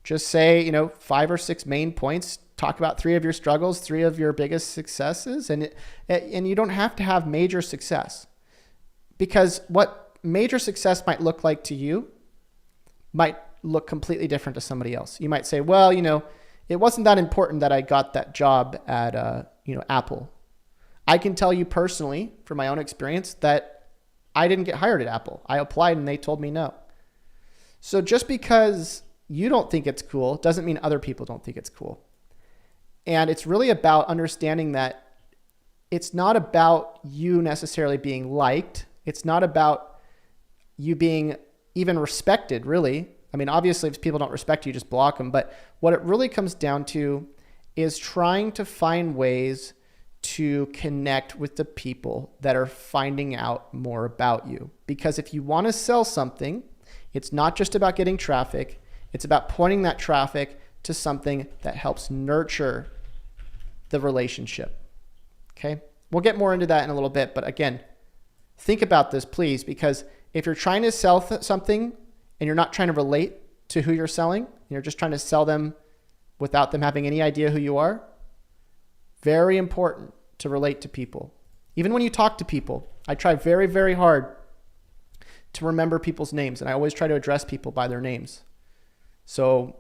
Just say, 5 or 6 main points. Talk about 3 of your struggles, 3 of your biggest successes. And you don't have to have major success, because what major success might look like to you might look completely different to somebody else. You might say, well, it wasn't that important that I got that job at, Apple. I can tell you personally from my own experience that I didn't get hired at Apple. I applied and they told me no. So just because you don't think it's cool doesn't mean other people don't think it's cool. And it's really about understanding that it's not about you necessarily being liked. It's not about you being even respected, really. I mean, obviously, if people don't respect you, just block them. But what it really comes down to is trying to find ways to connect with the people that are finding out more about you. Because if you want to sell something, it's not just about getting traffic. It's about pointing that traffic to something that helps nurture the relationship. Okay? We'll get more into that in a little bit. But again, think about this, please, because if you're trying to sell something and you're not trying to relate to who you're selling, and you're just trying to sell them without them having any idea who you are, very important to relate to people. Even when you talk to people, I try very, very hard to remember people's names, and I always try to address people by their names. So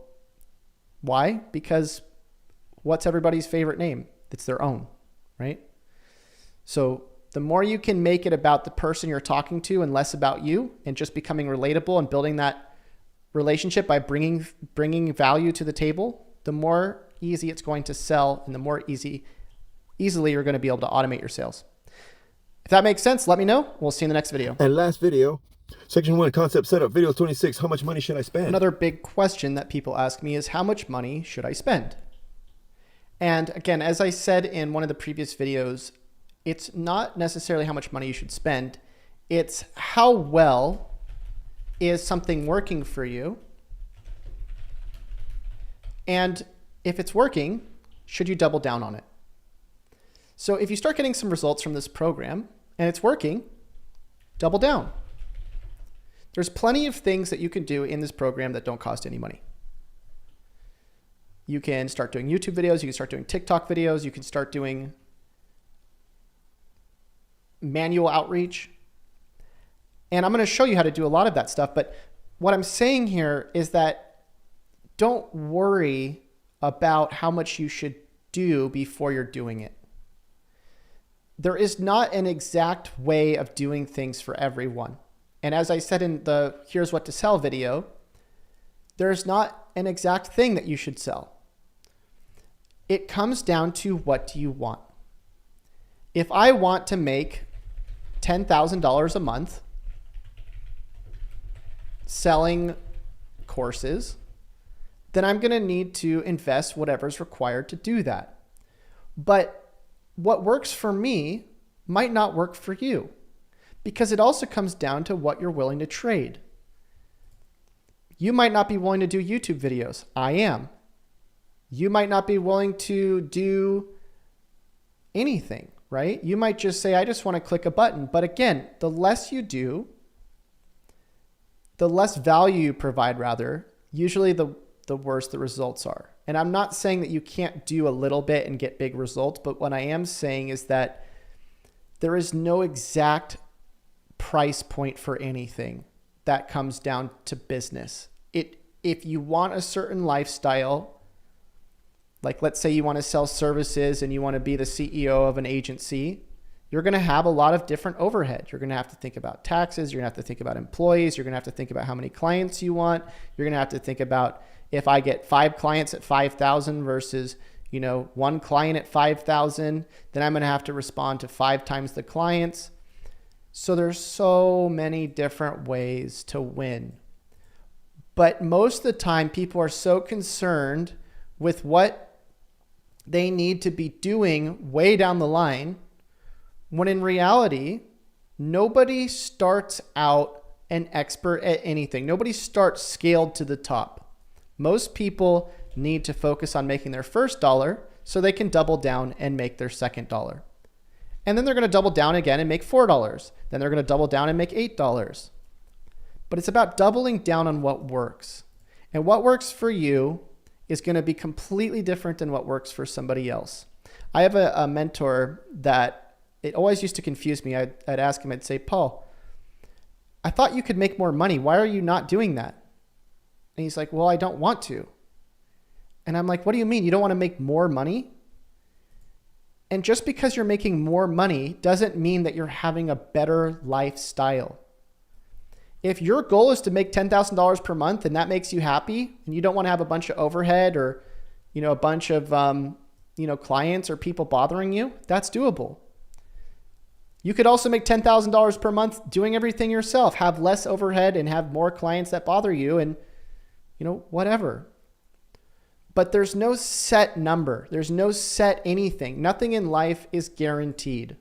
why? Because what's everybody's favorite name? It's their own, right? So the more you can make it about the person you're talking to and less about you, and just becoming relatable and building that relationship by bringing value to the table, the more easy it's going to sell, and the more easily you're going to be able to automate your sales. If that makes sense, let me know. We'll see you in the next video. And last video, section 1, concept setup, video 26, how much money should I spend? Another big question that people ask me is, how much money should I spend? And again, as I said in one of the previous videos, it's not necessarily how much money you should spend. It's how well is something working for you, And if it's working, should you double down on it? So if you start getting some results from this program and it's working, double down. There's plenty of things that you can do in this program that don't cost any money. You can start doing YouTube videos. You can start doing TikTok videos. You can start doing manual outreach. And I'm going to show you how to do a lot of that stuff. But what I'm saying here is that don't worry about how much you should do before you're doing it. There is not an exact way of doing things for everyone. And as I said in the Here's What to Sell video, there's not an exact thing that you should sell. It comes down to what do you want. If I want to make $10,000 a month selling courses, then I'm going to need to invest whatever's required to do that. But what works for me might not work for you, because it also comes down to what you're willing to trade. You might not be willing to do YouTube videos. I am. You might not be willing to do anything, right? You might just say, I just want to click a button. But again, the less you do, the less value you provide, rather, usually the worse the results are. And I'm not saying that you can't do a little bit and get big results, but what I am saying is that there is no exact price point for anything that comes down to business. If you want a certain lifestyle, like let's say you want to sell services and you want to be the CEO of an agency, you're going to have a lot of different overhead. You're going to have to think about taxes. You're going to have to think about employees. You're going to have to think about how many clients you want. You're going to have to think about if I get 5 clients at 5,000 versus, 1 client at 5,000, then I'm going to have to respond to 5 times the clients. So there's so many different ways to win. But most of the time, people are so concerned with what they need to be doing way down the line, when in reality, nobody starts out an expert at anything. Nobody starts scaled to the top. Most people need to focus on making their first dollar so they can double down and make their second dollar. And then they're going to double down again and make $4. Then they're going to double down and make $8. But it's about doubling down on what works. And what works for you is going to be completely different than what works for somebody else. I have a mentor that it always used to confuse me. I'd ask him, I'd say, Paul, I thought you could make more money. Why are you not doing that? And he's like, well, I don't want to. And I'm like, what do you mean? You don't want to make more money? And just because you're making more money doesn't mean that you're having a better lifestyle. If your goal is to make $10,000 per month and that makes you happy, and you don't want to have a bunch of overhead or, a bunch of, clients or people bothering you, that's doable. You could also make $10,000 per month doing everything yourself, have less overhead and have more clients that bother you and, whatever. But there's no set number. There's no set anything. Nothing in life is guaranteed.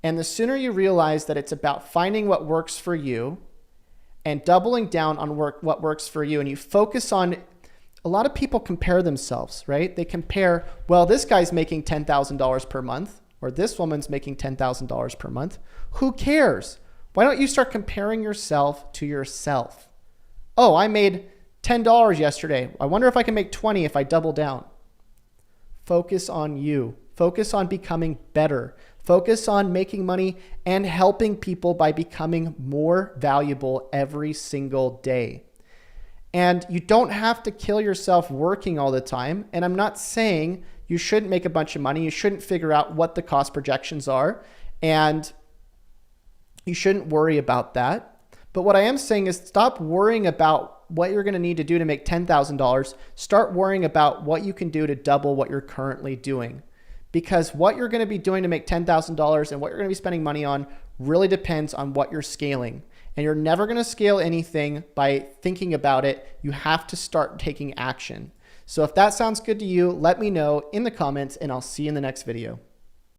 And the sooner you realize that it's about finding what works for you and doubling down on what works for you, and you focus on, a lot of people compare themselves, right? They compare, well, this guy's making $10,000 per month, or this woman's making $10,000 per month. Who cares? Why don't you start comparing yourself to yourself? Oh, I made $10 yesterday. I wonder if I can make 20 if I double down. Focus on you. Focus on becoming better. Focus on making money and helping people by becoming more valuable every single day. And you don't have to kill yourself working all the time. And I'm not saying you shouldn't make a bunch of money. You shouldn't figure out what the cost projections are. And you shouldn't worry about that. But what I am saying is stop worrying about what you're going to need to do to make $10,000. Start worrying about what you can do to double what you're currently doing. Because what you're going to be doing to make $10,000 and what you're going to be spending money on really depends on what you're scaling. And you're never going to scale anything by thinking about it. You have to start taking action. So if that sounds good to you, let me know in the comments and I'll see you in the next video.